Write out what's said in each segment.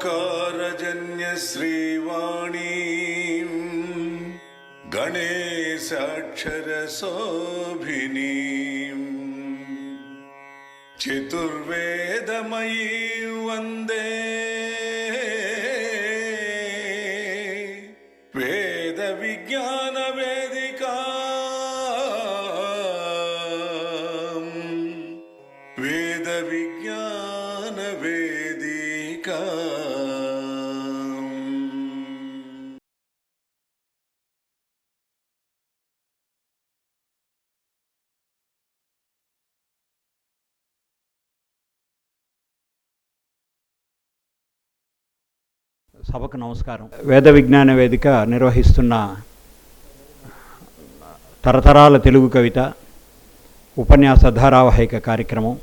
ఓంకారజన్య శ్రీవాణీం గణేశాక్షర శోభినీం చతుర్వేదమయీ వందే వేద విజ్ఞాన వేదికా వేద విజ్ఞాన వేదికా. సభకు నమస్కారం. వేద విజ్ఞాన వేదిక నిర్వహిస్తున్న తరతరాల తెలుగు కవిత ఉపన్యాస ధారావాహిక కార్యక్రమం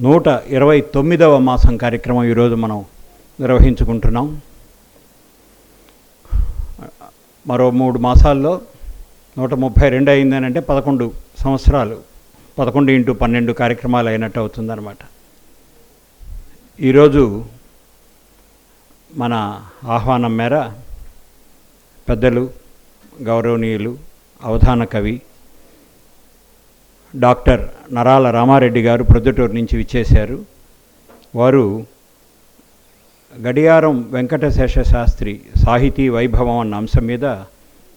129వ మాసం కార్యక్రమం ఈరోజు మనం నిర్వహించుకుంటున్నాం. మరో 3 మాసాల్లో 132 అయిందనంటే 11 సంవత్సరాలు, 11 × 12 కార్యక్రమాలు అయినట్టు అవుతుందన్నమాట. ఈరోజు మన ఆహ్వానం మేర పెద్దలు, గౌరవనీయులు, అవధాన కవి డాక్టర్ నరాల రామారెడ్డి గారు ప్రొద్దుటూరు నుంచి విచ్చేశారు. వారు గడియారం వెంకటశేష శాస్త్రి సాహితీ వైభవం అన్న అంశం మీద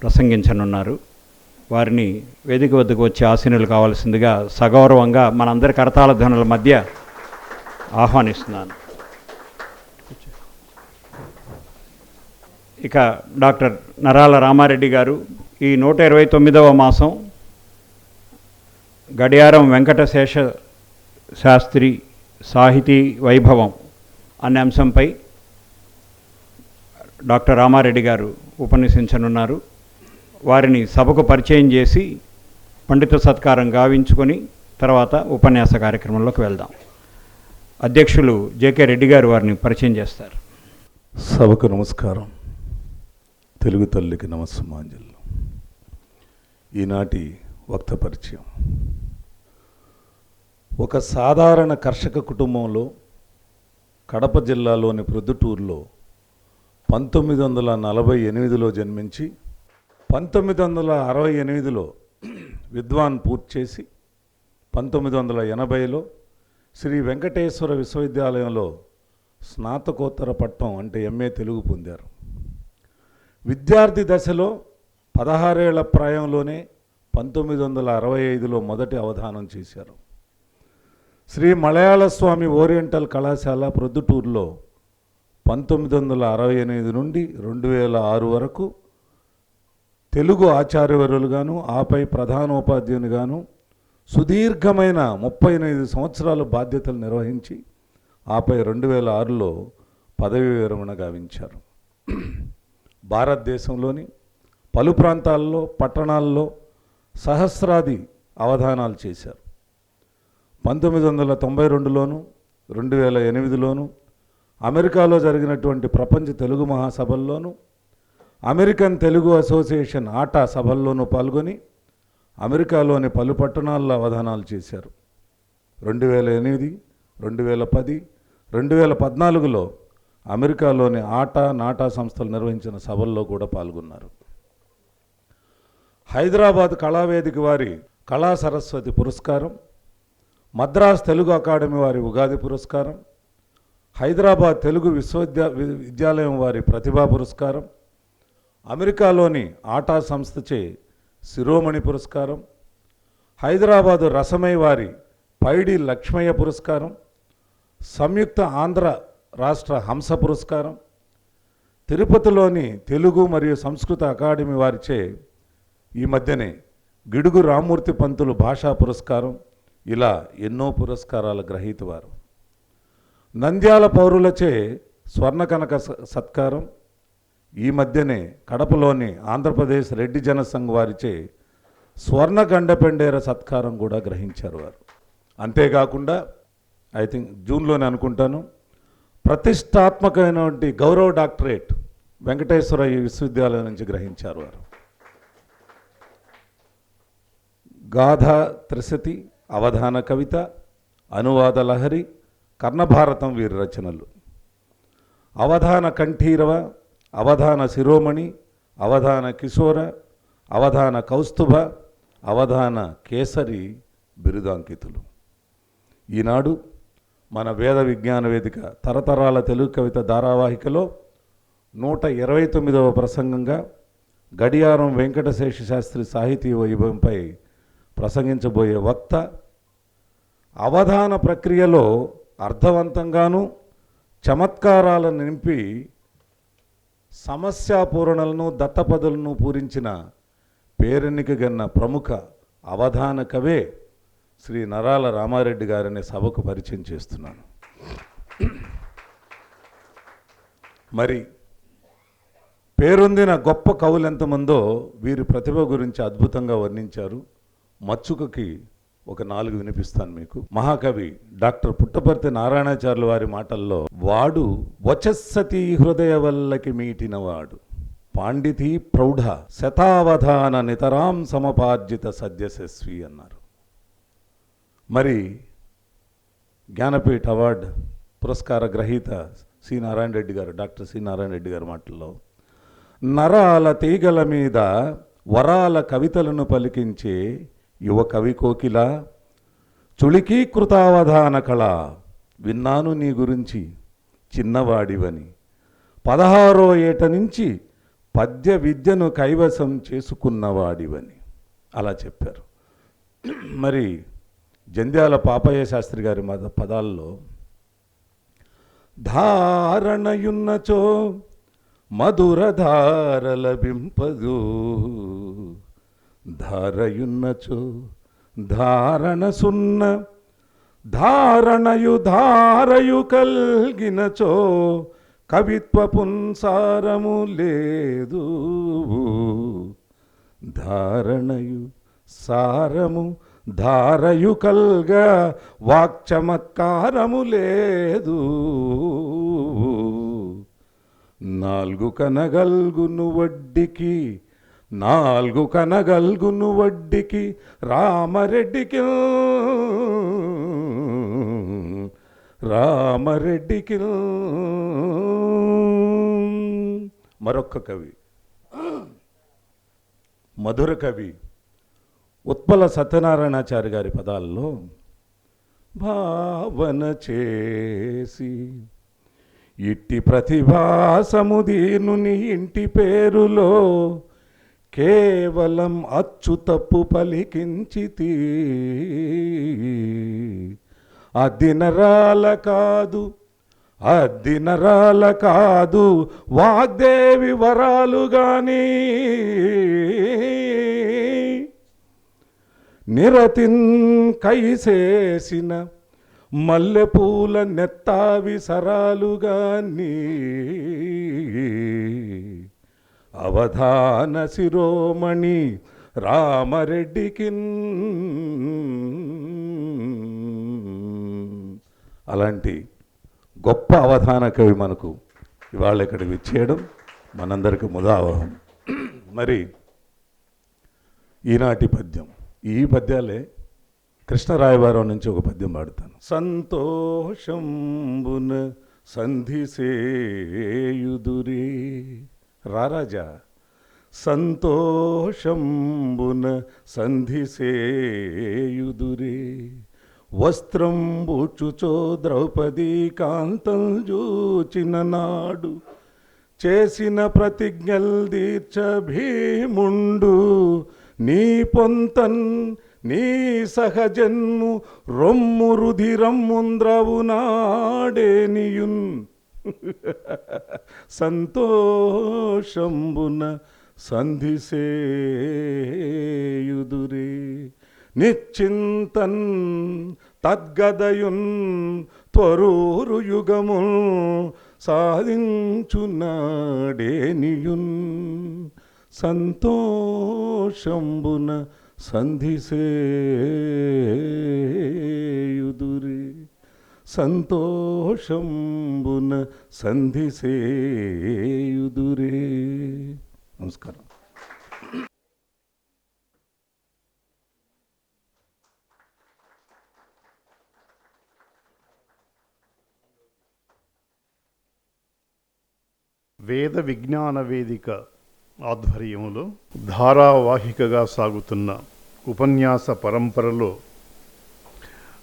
ప్రసంగించనున్నారు. వారిని వేదిక వద్దకు వచ్చి ఆసీనులు కావాల్సిందిగా సగౌరవంగా మనందరి కరతాళ ధ్వనుల మధ్య ఆహ్వానిస్తున్నాను. ఇక డాక్టర్ నరాల రామారెడ్డి గారు ఈ 129వ మాసం గడియారం వెంకటశేష శాస్త్రి సాహితీ వైభవం అనే అంశంపై డాక్టర్ రామారెడ్డి గారు ఉపన్యసించనున్నారు. వారిని సభకు పరిచయం చేసి పండిత సత్కారం గావించుకొని తర్వాత ఉపన్యాస కార్యక్రమంలోకి వెళ్దాం. అధ్యక్షులు జేకే రెడ్డి గారు వారిని పరిచయం చేస్తారు. సభకు నమస్కారం. తెలుగు తల్లికి నమస్సుమాంజలు. ఈనాటి వక్త పరిచయం. ఒక సాధారణ కర్షక కుటుంబంలో కడప జిల్లాలోని ప్రొద్దుటూరులో 1948లో జన్మించి 1968లో విద్వాన్ పూర్తి చేసి 1980లో శ్రీ వెంకటేశ్వర విశ్వవిద్యాలయంలో స్నాతకోత్తర పట్టం అంటే ఎంఏ తెలుగు పొందారు. విద్యార్థి దశలో 16 ఏళ్ల ప్రాయంలోనే 1965లో మొదటి అవధానం చేశారు. శ్రీ మలయాళ స్వామి ఓరియంటల్ కళాశాల ప్రొద్దుటూరులో 1968 నుండి 2006 వరకు తెలుగు ఆచార్యవరులుగాను ఆపై ప్రధానోపాధ్యాయునిగాను సుదీర్ఘమైన 35 సంవత్సరాల బాధ్యతలు నిర్వహించి ఆపై 2006లో పదవీ విరమణ గావించారు. భారతదేశంలోని పలు ప్రాంతాల్లో పట్టణాల్లో సహస్రాది అవధానాలు చేశారు. 1992లోను 2008లోను అమెరికాలో జరిగినటువంటి ప్రపంచ తెలుగు మహాసభల్లోనూ అమెరికన్ తెలుగు అసోసియేషన్ ఆటా సభల్లోనూ పాల్గొని అమెరికాలోని పలు పట్టణాల్లో అవధానాలు చేశారు. 2008, 2010, 2014లో అమెరికాలోని ఆటా నాటా సంస్థలు నిర్వహించిన సభల్లో కూడా పాల్గొన్నారు. హైదరాబాద్ కళావేదిక వారి కళా సరస్వతి పురస్కారం, మద్రాస్ తెలుగు అకాడమీ వారి ఉగాది పురస్కారం, హైదరాబాద్ తెలుగు విశ్వవిద్యాలయం వారి ప్రతిభా పురస్కారం, అమెరికాలోని ఆటా సంస్థచే శిరోమణి పురస్కారం, హైదరాబాదు రసమై వారి పైడి లక్ష్మయ్య పురస్కారం, సంయుక్త ఆంధ్ర రాష్ట్ర హంస పురస్కారం, తిరుపతిలోని తెలుగు మరియు సంస్కృత అకాడమీ వారిచే ఈ మధ్యనే గిడుగు రామ్మూర్తి పంతులు భాషా పురస్కారం, ఇలా ఎన్నో పురస్కారాల గ్రహీత వారు. నంద్యాల పౌరులచే స్వర్ణ కనక సత్కారం, ఈ మధ్యనే కడపలోని ఆంధ్రప్రదేశ్ రెడ్డి జనసంఘ్ వారిచే స్వర్ణ గండపెండేర సత్కారం కూడా గ్రహించారు వారు. అంతేకాకుండా ఐ థింక్ జూన్లోనే అనుకుంటాను ప్రతిష్టాత్మకమైనటువంటి గౌరవ డాక్టరేట్ వెంకటేశ్వర విశ్వవిద్యాలయం నుంచి గ్రహించారు వారు. గాథ త్రిశతి, అవధాన కవిత, అనువాద లహరి, కర్ణభారతం వీరి రచనలు. అవధాన కంఠీరవ, అవధాన శిరోమణి, అవధాన కిశోర, అవధాన కౌస్తుభ, అవధాన కేసరి బిరుదాంకితులు. ఈనాడు మన వేద విజ్ఞాన వేదిక తరతరాల తెలుగు కవిత ధారావాహికలో 129వ ప్రసంగంగా గడియారం వెంకటశేష శాస్త్రి సాహితీ వైభవంపై ప్రసంగించబోయే వక్త అవధాన ప్రక్రియలో అర్థవంతంగాను చమత్కారాలను నింపి సమస్యాపూరణలను దత్తపదులను పూరించిన పేరెన్నికగన్న ప్రముఖ అవధాన కవే శ్రీ నరాల రామారెడ్డి గారిని సభకు పరిచయం చేస్తున్నాను. మరి పేరొందిన గొప్ప కవులు ఎంతమందో వీరి ప్రతిభ గురించి అద్భుతంగా వర్ణించారు. మచ్చుకకి ఒక 4 వినిపిస్తాను మీకు. మహాకవి డాక్టర్ పుట్టపర్తి నారాయణాచార్యుల వారి మాటల్లో, వాడు వచస్సతి హృదయ వల్లకి మీటినవాడు, పాండితీ ప్రౌఢ శతావధాన నితరాం సమపార్జిత సద్యశస్వి అన్నారు. మరి జ్ఞానపీఠ అవార్డు పురస్కార గ్రహీత సి నారాయణ రెడ్డి గారు, డాక్టర్ సి నారాయణ రెడ్డి గారి మాటల్లో, నరాల తీగల మీద వరాల కవితలను పలికించే యువ కవి కోకిల, చుళికీకృతావధాన కళ విన్నాను నీ గురించి చిన్నవాడివని, 16వ ఏట నుంచి పద్య విద్యను కైవసం చేసుకున్నవాడివని అలా చెప్పారు. మరి జంధ్యాల పాపయ్య శాస్త్రి గారి పదాల్లో, ధారణయున్నచో మధుర ధారల బింపదు, ధారయున్నచో ధారణ సున్న, ధారణయు ధారయు కల్గినచో కవిత్వ పుంసారము లేదు, ధారణయు సారము ధారయు కల్గా వాక్చమత్కారము లేదు, 4 కనగల్గును వడ్డికి 4 కనగల్గును వడ్డికి రామరెడ్డికి రామరెడ్డికి. మరొక్క కవి మధుర కవి ఉత్పల సత్యనారాయణాచారి గారి పదాల్లో, భావన చేసి ఇట్టి ప్రతిభాసముదీనుని ఇంటి పేరులో కేవలం అచ్చు తప్పు పలికించితి, అద్దినరాల కాదు అద్దినరాల కాదు వాగ్దేవి వరాలు గాని, నిరతిన్ కైసేసిన మల్లెపూల నెత్తావి సరాలుగాని, అవధాన శిరోమణి రామరెడ్డికి. అలాంటి గొప్ప అవధాన కవి మనకు ఇవాళ ఇక్కడ విచ్చేయడం మనందరికీ ముదావహం. మరి ఈనాటి పద్యం, ఈ పద్యాలే కృష్ణరాయవారం నుంచి ఒక పద్యం పాడుతాను. సంతోషంబున సంధిసేయుదురే రారాజా, సంతోషంబున సంధిసేయుదురే, వస్త్రంబుచుచో ద్రౌపదీ కాంతం జూచిన నాడు, చేసిన ప్రతిజ్ఞల్ దీర్చ భీముండు, నీ పొంతన్ నీ సహజన్ము రొమ్ము రుధిరమ్ముంద్రవు నాడేనియున్, సంతోషంబున సంధిసేయుదురే, నిశ్చింతన్ తద్గదయున్ త్వరూరు యుగమున్ సాధించునాడేనియున్, సంతోషంబున సంధిసేయుదురే, సంతోషంబున సంధిసేయుదురే. నమస్కారం. వేద విజ్ఞాన వేదిక ఆధ్వర్యంలో ధారావాహికగా సాగుతున్న ఉపన్యాస పరంపరలో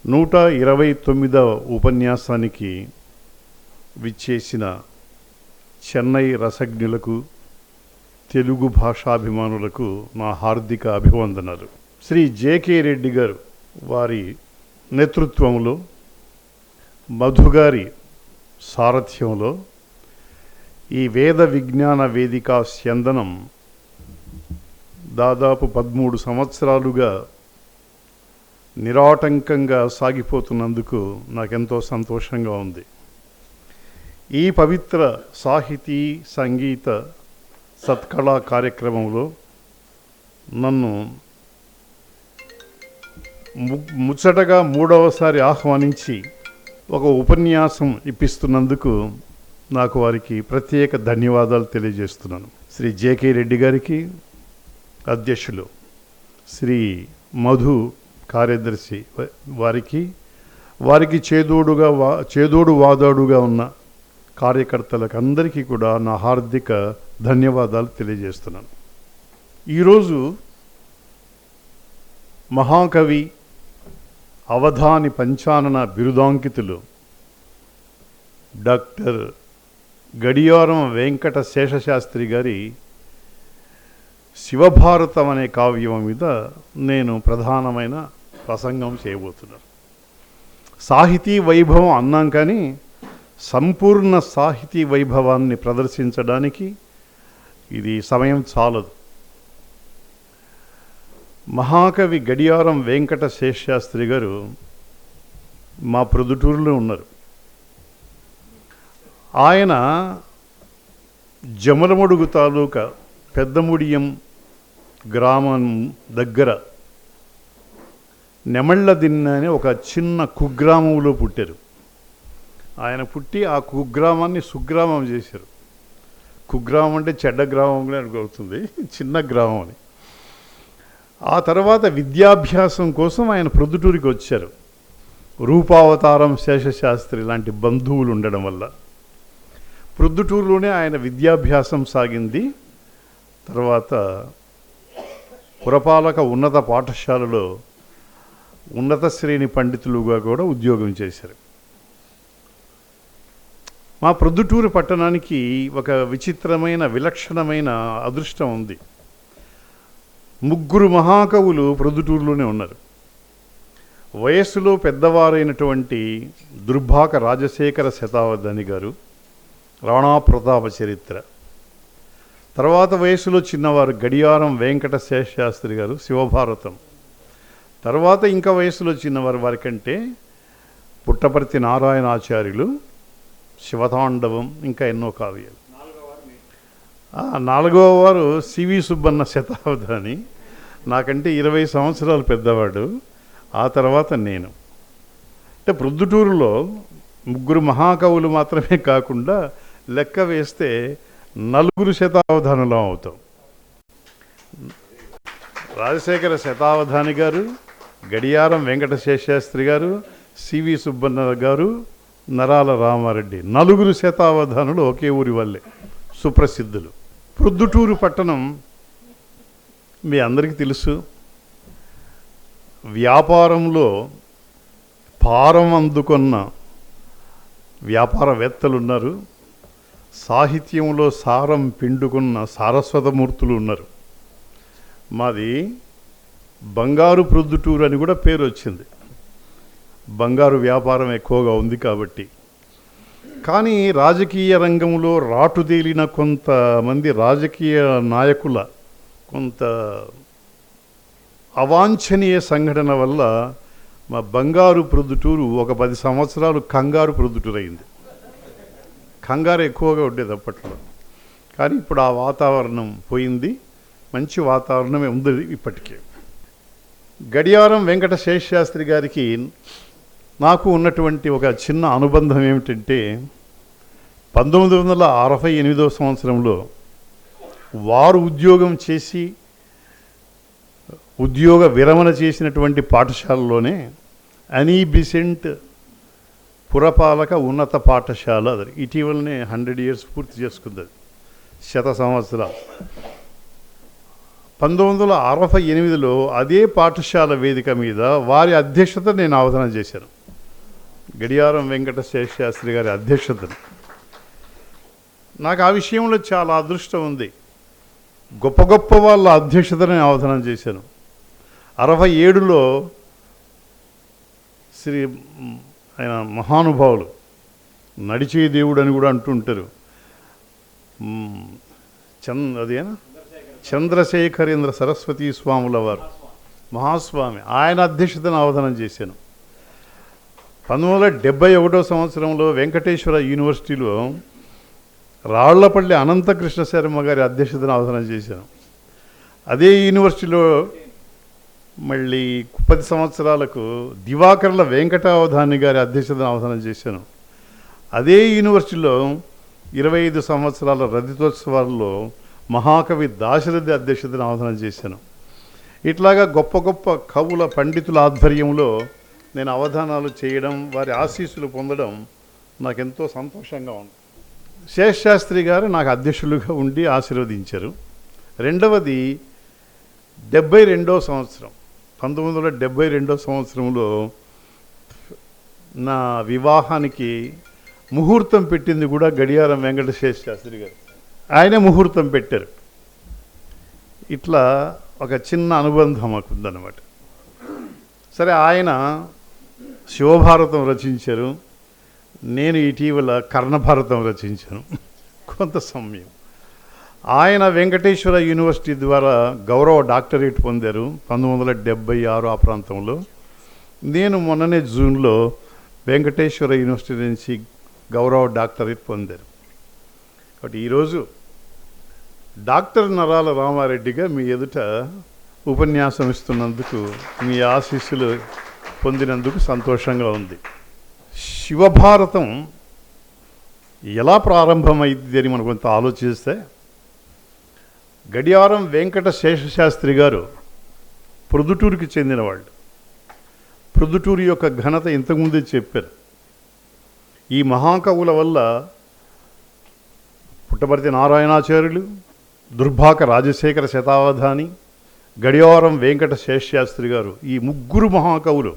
129వ ఉపన్యాసానికి విచ్చేసిన చెన్నై రసజ్ఞులకు, తెలుగు భాషాభిమానులకు నా హార్దిక అభివందనాలు. శ్రీ జేకే రెడ్డి గారు వారి నేతృత్వంలో, మధుగారి సారథ్యంలో ఈ వేద విజ్ఞాన వేదిక స్యందనం దాదాపు 13 సంవత్సరాలుగా నిరాటంకంగా సాగిపోతున్నందుకు నాకెంతో సంతోషంగా ఉంది. ఈ పవిత్ర సాహితీ సంగీత సత్కళా కార్యక్రమంలో నన్ను ముచ్చటగా 3వసారి ఆహ్వానించి ఒక ఉపన్యాసం ఇప్పిస్తున్నందుకు నాకు వారికి ప్రత్యేక ధన్యవాదాలు తెలియజేస్తున్నాను. శ్రీ జేకే రెడ్డి గారికి, అధ్యక్షులు శ్రీ మధు కార్యదర్శి వారికి చేదోడు వాదాడుగా ఉన్న కార్యకర్తలకు అందరికీ కూడా నా హార్దిక ధన్యవాదాలు తెలియజేస్తున్నాను. ఈరోజు మహాకవి అవధాని పంచానన బిరుదాంకితులు డాక్టర్ గడియారం వెంకట శేషశాస్త్రి గారి శివభారతం అనే కావ్యం మీద నేను ప్రధానమైన ప్రసంగం చేయబోతున్నాను. సాహితీ వైభవం అన్నాం కానీ సంపూర్ణ సాహితీ వైభవాన్ని ప్రదర్శించడానికి ఇది సమయం చాలదు. మహాకవి గడియారం వెంకట శేషశాస్త్రి గారు మా ప్రొద్దుటూరులో ఉన్నారు. ఆయన జమలమడుగు తాలూకా పెద్దముడియం గ్రామం దగ్గర నెమళ్ళదిన్న అనే ఒక చిన్న కుగ్రామంలో పుట్టారు. ఆయన పుట్టి ఆ కుగ్రామాన్ని సుగ్రామం చేశారు. కుగ్రామం అంటే చెడ్డ గ్రామంలో అనుకోవుతుంది, చిన్న గ్రామం అని. ఆ తర్వాత విద్యాభ్యాసం కోసం ఆయన ప్రొద్దుటూరికి వచ్చారు. రూపావతారం శేషశాస్త్రి లాంటి బంధువులు ఉండడం వల్ల ప్రొద్దుటూరులోనే ఆయన విద్యాభ్యాసం సాగింది. తర్వాత పురపాలక ఉన్నత పాఠశాలలో ఉన్నత శ్రేణి పండితులుగా కూడా ఉద్యోగం చేశారు. మా ప్రొద్దుటూరు పట్టణానికి ఒక విచిత్రమైన విలక్షణమైన అదృష్టం ఉంది. 3 మహాకవులు ప్రొద్దుటూరులోనే ఉన్నారు. వయస్సులో పెద్దవారైనటువంటి దుర్భాక రాజశేఖర శతావధాని గారు రాణా ప్రతాప చరిత్ర, తర్వాత వయస్సులో చిన్నవారు గడియారం వెంకట శేషశాస్త్రి గారు శివభారతం, తర్వాత ఇంకా వయస్సులో చిన్నవారు వారికంటే పుట్టపర్తి నారాయణాచార్యులు శివతాండవం, ఇంకా ఎన్నో కావ్యాలు. 4వ వారు సివి సుబ్బన్న శతావధాని, నాకంటే 20 సంవత్సరాలు పెద్దవాడు. ఆ తర్వాత నేను. అంటే ప్రొద్దుటూరులో 3 మహాకవులు మాత్రమే కాకుండా లెక్క వేస్తే 4 శతావధానులం అవుతాం. రాజశేఖర శతావధాని గారు, గడియారం వెంకట శేషశాస్త్రి గారు, సివి సుబ్బన్న గారు, నరాల రామారెడ్డి, 4 శతావధానులు ఒకే ఊరి వల్లే సుప్రసిద్ధులు. ప్రొద్దుటూరు పట్టణం మీ అందరికీ తెలుసు. వ్యాపారంలో పారం అందుకున్న వ్యాపారవేత్తలు ఉన్నారు. సాహిత్యంలో సారం పిండుకున్న సారస్వతమూర్తులు ఉన్నారు. మాది బంగారు ప్రొద్దుటూరు అని కూడా పేరు వచ్చింది. బంగారు వ్యాపారం ఎక్కువగా ఉంది కాబట్టి. కానీ రాజకీయ రంగంలో రాటుదేలిన కొంతమంది రాజకీయ నాయకుల కొంత అవాంఛనీయ సంఘటన వల్ల మా బంగారు ప్రొద్దుటూరు ఒక 10 సంవత్సరాలు కంగారు ప్రొద్దుటూరు అయింది. కంగారు ఎక్కువగా ఉండేది అప్పట్లో. కానీ ఇప్పుడు ఆ వాతావరణం పోయింది. మంచి వాతావరణమే ఉంది ఇప్పటికే. గడియారం వెంకట శేషశాస్త్రి గారికి నాకు ఉన్నటువంటి ఒక చిన్న అనుబంధం ఏమిటంటే 1968వ సంవత్సరంలో వారు ఉద్యోగం చేసి ఉద్యోగ విరమణ చేసినటువంటి పాఠశాలలోనే అనీ బిసెంట్ పురపాలక ఉన్నత పాఠశాల ఇటీవలనే 100 years పూర్తి చేసుకుంది. సంవత్సరాలు. 1968లో అదే పాఠశాల వేదిక మీద వారి అధ్యక్షత నేను అవధానం చేశాను. గడియారం వెంకట శేషశాస్త్రి గారి అధ్యక్షతను. నాకు ఆ విషయంలో చాలా అదృష్టం ఉంది. గొప్ప గొప్ప వాళ్ళ అధ్యక్షతను నేను అవధానం చేశాను. 67లో శ్రీ ఆయన మహానుభావులు, నడిచే దేవుడు అని కూడా అంటుంటారు, అదేనా చంద్రశేఖరేంద్ర సరస్వతి స్వాముల వారు, మహాస్వామి, ఆయన అధ్యక్షతను అవధానం చేశాను. 1971 సంవత్సరంలో వెంకటేశ్వర యూనివర్సిటీలో రాళ్లపల్లి అనంతకృష్ణ శర్మ గారి అధ్యక్షతను అవధానం చేశాను. అదే యూనివర్సిటీలో మళ్ళీ 10 సంవత్సరాలకు దివాకర్ల వెంకటావధాని గారి అధ్యక్షతను అవధానం చేశాను. అదే యూనివర్సిటీలో 25 సంవత్సరాల రజతోత్సవాల్లో మహాకవి దాశరథి అధ్యక్షతను అవధానం చేశాను. ఇట్లాగా గొప్ప గొప్ప కవుల పండితుల ఆధ్వర్యంలో నేను అవధానాలు చేయడం, వారి ఆశీస్సులు పొందడం నాకెంతో సంతోషంగా ఉంది. శేషశాస్త్రి గారు నాకు అధ్యక్షులుగా ఉండి ఆశీర్వదించారు. రెండవది 72వ సంవత్సరం, 1972 సంవత్సరంలో నా వివాహానికి ముహూర్తం పెట్టింది కూడా గడియారం వెంకట శేషశాస్త్రి గారు. ఆయనే ముహూర్తం పెట్టారు. ఇట్లా ఒక చిన్న అనుబంధం మాకు ఉందన్నమాట. సరే, ఆయన శివభారతం రచించారు, నేను ఇటీవల కర్ణభారతం రచించాను. కొంత సమయం ఆయన వెంకటేశ్వర యూనివర్సిటీ ద్వారా గౌరవ డాక్టరేట్ పొందారు 1976 ఆ ప్రాంతంలో. నేను మొన్ననే జూన్లో వెంకటేశ్వర యూనివర్సిటీ నుంచి గౌరవ డాక్టరేట్ పొందారు. కాబట్టి ఈరోజు డాక్టర్ నరాల రామారెడ్డిగా మీ ఎదుట ఉపన్యాసం ఇస్తున్నందుకు, మీ ఆశీస్సులు పొందినందుకు సంతోషంగా ఉంది. శివభారతం ఎలా ప్రారంభమైంది అని మనం కొంత ఆలోచిస్తే, గడియారం వెంకట శేషశాస్త్రి గారు ప్రొద్దుటూరుకి చెందినవాళ్ళు. ప్రొద్దుటూరు యొక్క ఘనత ఇంతకుముందే చెప్పారు. ఈ మహాకవుల వల్ల పుట్టపర్తి నారాయణాచార్యులు, దుర్భాక రాజశేఖర శతావధాని, గడియారం వెంకట శేషశాస్త్రి గారు, ఈ ముగ్గురు మహాకవులు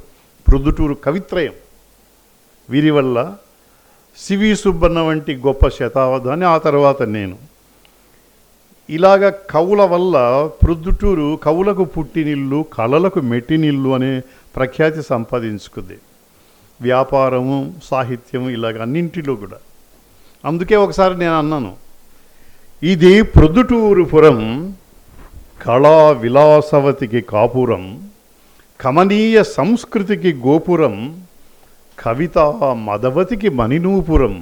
ప్రొద్దుటూరు కవిత్రయం. వీరి వల్ల సివి సుబ్బన్న వంటి గొప్ప శతావధాని, ఆ తర్వాత నేను, ఇలాగ కవుల వల్ల ప్రొద్దుటూరు కవులకు పుట్టినిల్లు, కళలకు మెట్టినిల్లు అనే ప్రఖ్యాతి సంపాదించుకుంది. వ్యాపారము, సాహిత్యము, ఇలాగ అన్నింటిలో కూడా. అందుకే ఒకసారి నేను అన్నాను, ఇది ప్రొద్దుటూరుపురం, కళా విలాసవతికి కాపురం, కమనీయ సంస్కృతికి గోపురం, కవిత మదవతికి మణినూపురం.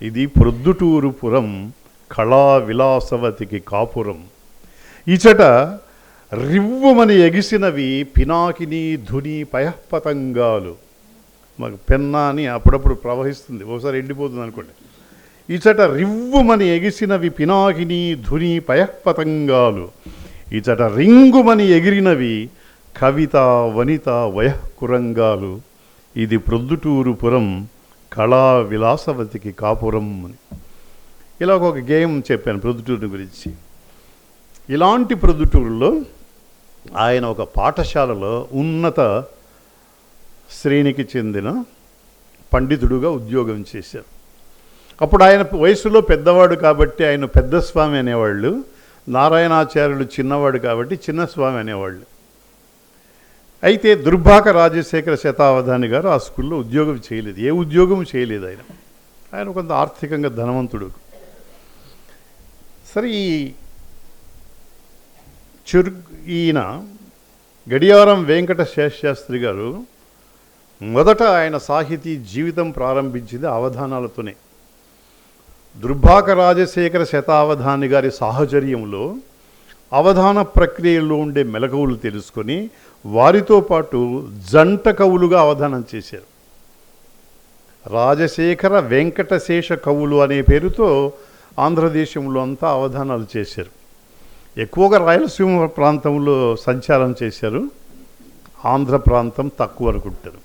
ఇది ప్రొద్దుటూరుపురం, కళా విలాసవతికి కాపురం. ఇచట రివ్వుమని ఎగిసినవి పినాకిని ధుని పయఃపతంగాలు. మాకు పెన్నా అని అప్పుడప్పుడు ప్రవహిస్తుంది, ఒకసారి ఎండిపోతుంది అనుకోండి. ఇచట రివ్వుమని ఎగిసినవి పినాకిని ధుని పయఃపతంగాలు, ఇచట రింగుమని ఎగిరినవి కవిత వనిత వయఃకురంగాలు. ఇది ప్రొద్దుటూరుపురం, కళా విలాసవతికి కాపురం అని. ఇలా ఒక గేమ్ చెప్పాను ప్రొద్దుటూరు గురించి. ఇలాంటి ప్రొద్దుటూరులో ఆయన ఒక పాఠశాలలో ఉన్నత శ్రేణికి చెందిన పండితుడుగా ఉద్యోగం చేశారు. అప్పుడు ఆయన వయసులో పెద్దవాడు కాబట్టి ఆయన పెద్ద స్వామి అనేవాళ్ళు, నారాయణాచార్యులు చిన్నవాడు కాబట్టి చిన్నస్వామి అనేవాళ్ళు. అయితే దుర్భాక రాజశేఖర శతావధాని గారు ఆ స్కూల్లో ఉద్యోగం చేయలేదు, ఏ ఉద్యోగం చేయలేదు. ఆయన కొంత ఆర్థికంగా ధనవంతుడు. సరే, ఈయన గడియారం వెంకట శేషశాస్త్రి గారు మొదట ఆయన సాహితీ జీవితం ప్రారంభించింది అవధానాలతోనే. దుర్భాక రాజశేఖర శతావధాని గారి సాహచర్యంలో అవధాన ప్రక్రియలో ఉండే మెలకువలు తెలుసుకొని వారితో పాటు జంట కవులుగా అవధానం చేశారు. రాజశేఖర వెంకటశేష కవులు అనే పేరుతో ఆంధ్రదేశంలో అంతా అవధానాలు చేశారు. ఎక్కువగా రాయలసీమ ప్రాంతంలో సంచారం చేశారు, ఆంధ్ర ప్రాంతం తక్కువ అనుకుంటారు.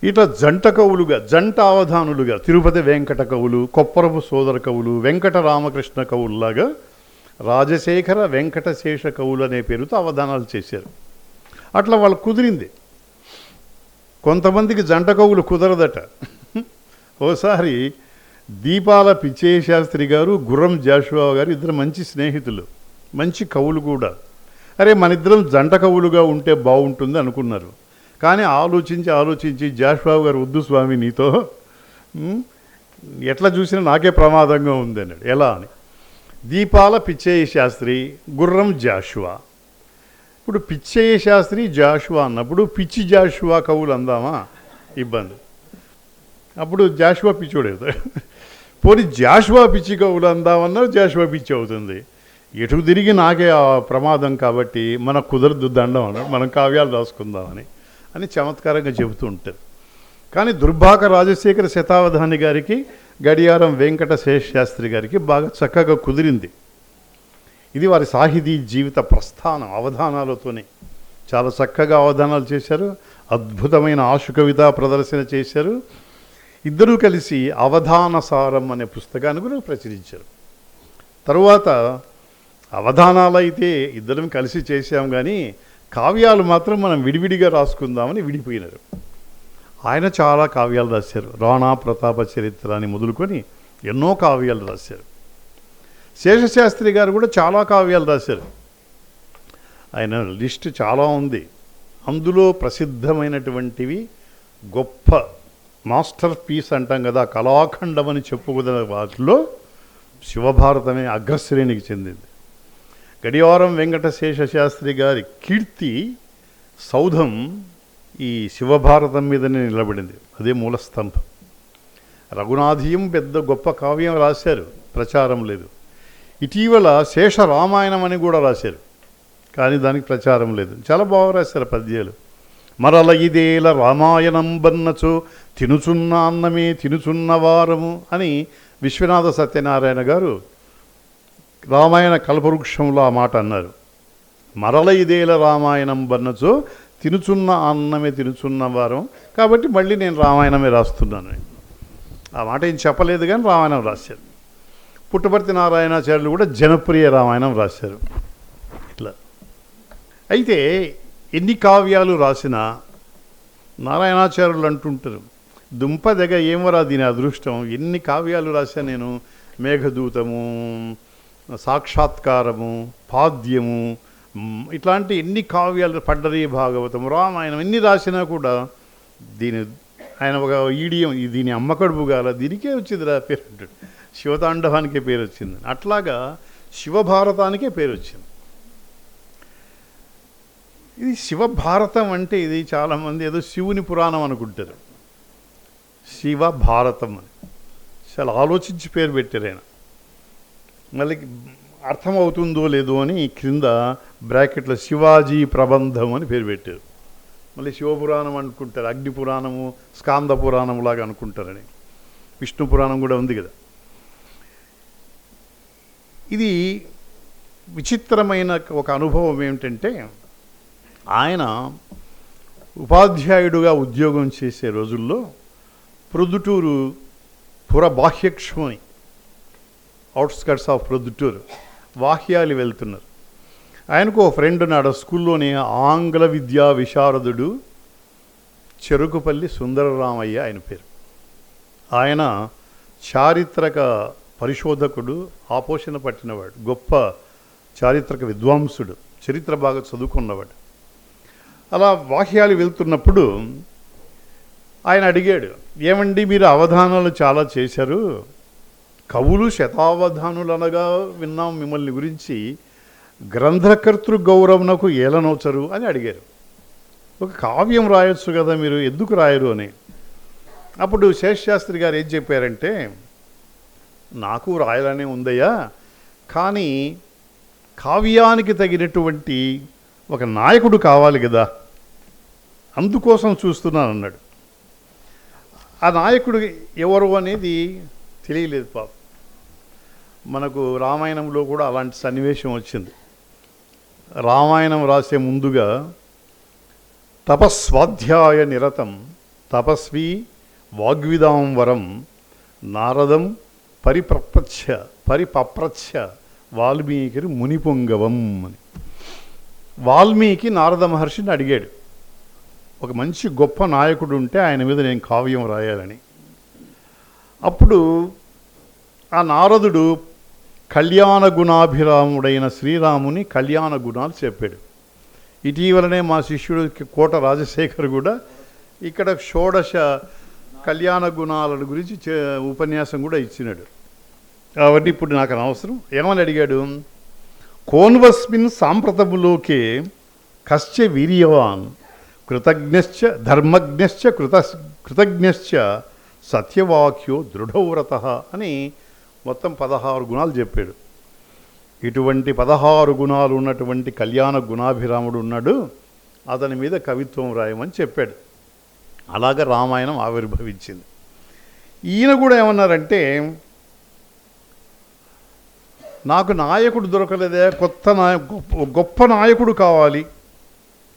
ఇట్లా జంట కవులుగా, జంట అవధానులుగా తిరుపతి వెంకట కవులు, కొప్పరపు సోదర కవులు, వెంకట రామకృష్ణ కవుల్లాగా రాజశేఖర వెంకటశేష కవులు అనే పేరుతో అవధానాలు చేశారు. అట్లా వాళ్ళకు కుదిరింది. కొంతమందికి జంట కవులు కుదరదట. ఓసారి దీపాల పిచ్చయ్య శాస్త్రి గారు, గుర్రం జాషువా గారు ఇద్దరు మంచి స్నేహితులు, మంచి కవులు కూడా. అరే మన ఇద్దరం జంట కవులుగా ఉంటే బాగుంటుంది అనుకున్నారు. కానీ ఆలోచించి జాషువా గారు, వద్దు స్వామి నీతో ఎట్లా చూసినా నాకే ప్రమాదంగా ఉంది అన్నాడు. ఎలా అని, దీపాల పిచ్చయ్య శాస్త్రి, గుర్రం జాషువా. ఇప్పుడు పిచ్చయ్య శాస్త్రి జాషువా అన్నప్పుడు పిచ్చి జాషువా కవులు అందామా, ఇబ్బంది. అప్పుడు జాషువా పిచ్చోడు అవుతాడు. పోనీ జాషువా పిచ్చి కవులు అందామన్నా జాషువా పిచ్చి అవుతుంది. ఎటు తిరిగి నాకే ఆ ప్రమాదం కాబట్టి మనకు కుదరదు దండం అన్నాడు, మనం కావ్యాలు రాసుకుందామని అని చమత్కారంగా చెబుతూ ఉంటారు. కానీ దుర్భాగ రాజశేఖర శతావధాని గారికి, గడియారం వెంకట శాస్త్రి గారికి బాగా చక్కగా కుదిరింది. ఇది వారి సాహితీ జీవిత ప్రస్థానం. అవధానాలతోనే చాలా చక్కగా అవధానాలు చేశారు. అద్భుతమైన ఆశు కవితా ప్రదర్శన చేశారు. ఇద్దరూ కలిసి అవధానసారం అనే పుస్తకాన్ని కూడా ప్రచురించారు. తరువాత అవధానాలు అయితే ఇద్దరం కలిసి చేశాం, కానీ కావ్యాలు మాత్రం మనం విడివిడిగా రాసుకుందామని విడిపోయినారు. ఆయన చాలా కావ్యాలు రాశారు. రాణా ప్రతాప చరిత్ర అని మొదలుకొని ఎన్నో కావ్యాలు రాశారు. శేషశాస్త్రి గారు కూడా చాలా కావ్యాలు రాశారు. ఆయన లిస్ట్ చాలా ఉంది. అందులో ప్రసిద్ధమైనటువంటివి, గొప్ప మాస్టర్ పీస్ అంటాం కదా, కళాఖండం అని చెప్పుకున్న వాటిలో శివభారతమే అగ్రశ్రేణికి చెందింది. గడియారం వెంకటశేష శాస్త్రి గారి కీర్తి సౌధం ఈ శివభారతం మీదనే నిలబడింది. అదే మూలస్తంభం. రఘునాథీయం పెద్ద గొప్ప కావ్యం రాశారు, ప్రచారం లేదు. ఇటీవల శేష రామాయణం అని కూడా రాశారు, కానీ దానికి ప్రచారం లేదు. చాలా బాగా రాశారు పద్యాలు. మరల ఇదేల రామాయణం బన్నచో తినుచున్న అన్నమే తినుచున్న వారము అని విశ్వనాథ సత్యనారాయణ గారు రామాయణ కల్పవృక్షంలో ఆ మాట అన్నారు. మరల ఇదేల రామాయణం బన్నచో తినుచున్న అన్నమే తినుచున్న వారం, కాబట్టి మళ్ళీ నేను రామాయణమే రాస్తున్నాను. ఆ మాట ఏం చెప్పలేదు, కానీ రామాయణం రాశారు. పుట్టపర్తి నారాయణాచార్యులు కూడా జనప్రియ రామాయణం రాశారు. ఇట్లా అయితే ఎన్ని కావ్యాలు రాసినా నారాయణాచార్యులు అంటుంటారు, దుంపదగ ఏమరా దీని అదృష్టం, ఎన్ని కావ్యాలు రాశా నేను, మేఘదూతము, సాక్షాత్కారము, పాద్యము, ఇట్లాంటి ఎన్ని కావ్యాలు, పడ్డరీ భాగవతం, రామాయణం ఎన్ని రాసినా కూడా దీని ఆయన ఒక ఈడియం, దీని అమ్మకడుపు గాల దీనికే వచ్చింది రా పేరు అంటాడు. శివతాండవానికే పేరు వచ్చింది. అట్లాగా శివభారతానికే పేరు వచ్చింది. ఇది శివభారతం అంటే ఇది చాలామంది ఏదో శివుని పురాణం అనుకుంటారు. శివభారతం అని చాలా ఆలోచించి పేరు పెట్టారు ఆయన. మళ్ళీ అర్థమవుతుందో లేదో అని క్రింద బ్రాకెట్లో శివాజీ ప్రబంధం అని పేరు పెట్టారు. మళ్ళీ శివపురాణం అనుకుంటారు, అగ్ని పురాణము, స్కాంద పురాణం లాగా అనుకుంటారని. విష్ణు పురాణం కూడా ఉంది కదా. ఇది విచిత్రమైన ఒక అనుభవం ఏమిటంటే, ఆయన ఉపాధ్యాయుడుగా ఉద్యోగం చేసే రోజుల్లో ప్రొద్దుటూరు పురబాహ్యక్షమని, అవుట్స్కట్స్ ఆఫ్ ప్రొద్దుటూరు వాహ్యాలు వెళ్తున్నారు. ఆయనకు ఓ ఫ్రెండ్ ఉన్నాడు స్కూల్లోనే, ఆంగ్ల విద్యా విశారదుడు చెరుకుపల్లి సుందరరామయ్య ఆయన పేరు. ఆయన చారిత్రక పరిశోధకుడు, ఆపోషణ పట్టినవాడు, గొప్ప చారిత్రక విద్వాంసుడు, చరిత్ర బాగా చదువుకున్నవాడు. అలా వాహ్యాలు వెళ్తున్నప్పుడు ఆయన అడిగాడు, ఏమండి మీరు అవధానాలు చాలా చేశారు, కవులు శతావధానులు అనగా విన్నాం మిమ్మల్ని గురించి, గ్రంథకర్తృ గౌరవనకు ఏలనోచరు అని అడిగారు. ఒక కావ్యం రాయొచ్చు కదా మీరు, ఎందుకు రాయరు అని. అప్పుడు శేషశాస్త్రి గారు ఏం చెప్పారంటే, నాకు రాయాలనే ఉందయ్యా, కానీ కావ్యానికి తగినటువంటి ఒక నాయకుడు కావాలి కదా, అందుకోసం చూస్తున్నాను అన్నాడు. ఆ నాయకుడు ఎవరు అనేది తెలియలేదు పాపం. మనకు రామాయణంలో కూడా అలాంటి సన్నివేశం వచ్చింది. రామాయణం రాసే ముందుగా తపస్వాధ్యాయ నిరతం తపస్వి వాగ్విదాం వరం నారదం పరిపప్రచ్ఛ వాల్మీకి మునిపొంగవం అని. వాల్మీకి నారద మహర్షిని అడిగాడు, ఒక మంచి గొప్ప నాయకుడు ఉంటే ఆయన మీద నేను కావ్యం రాయాలని. అప్పుడు ఆ నారదుడు కళ్యాణ గుణాభిరాముడైన శ్రీరాముని కళ్యాణ గుణాలు చెప్పాడు. ఇటీవలనే మా శిష్యుడు కోట రాజశేఖర్ కూడా ఇక్కడ షోడశ కళ్యాణ గుణాల గురించి ఉపన్యాసం కూడా ఇచ్చినాడు. కాబట్టి ఇప్పుడు నాకు అనవసరం. ఏమని అడిగాడు, కోన్వస్మిన్ సాంప్రతములోకే కశ్చ వీర్యవాన్ కృతజ్ఞశ్చ ధర్మజ్ఞశ్చ కృతజ్ఞశ్చ సత్యవాక్యో దృఢవ్రత అని మొత్తం 16 గుణాలు చెప్పాడు. ఇటువంటి 16 గుణాలు ఉన్నటువంటి కళ్యాణ గుణాభిరాముడు ఉన్నాడు, అతని మీద కవిత్వం రాయమని చెప్పాడు. అలాగ రామాయణం ఆవిర్భవించింది. ఈయన కూడా ఏమన్నారంటే, నాకు నాయకుడు దొరకలేదే, గొప్ప నాయకుడు కావాలి,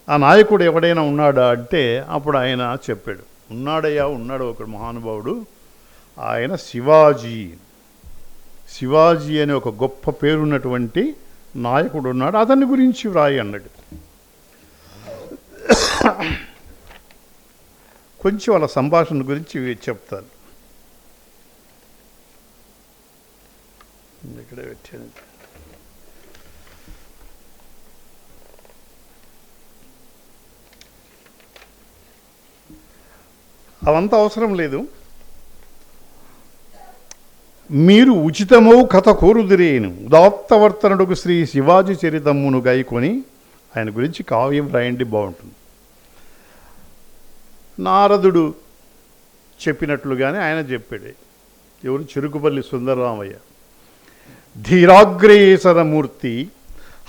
ఆ నాయకుడు ఎవడైనా ఉన్నాడా అంటే అప్పుడు ఆయన చెప్పాడు, ఉన్నాడు ఒక మహానుభావుడు, ఆయన శివాజీ అనే ఒక గొప్ప పేరున్నటువంటి నాయకుడు ఉన్నాడు, అతని గురించి వ్రాయి అన్నాడు. కొంచెం వాళ్ళ సంభాషణ గురించి చెప్తాను. ఇక్కడ పెట్టాను. అవంతా అవసరం లేదు. మీరు ఉచితమౌ కథ కోరుదిరేను ఉదాత్తవర్తనుడుకు శ్రీ శివాజీ చరితమ్మును గాయకొని ఆయన గురించి కావ్యం రాయండి, బాగుంటుంది. నారదుడు చెప్పినట్లుగానే ఆయన చెప్పాడు. ఎవరు? చెరుకుపల్లి సుందరరామయ్య. ధీరాగ్రేసరమూర్తి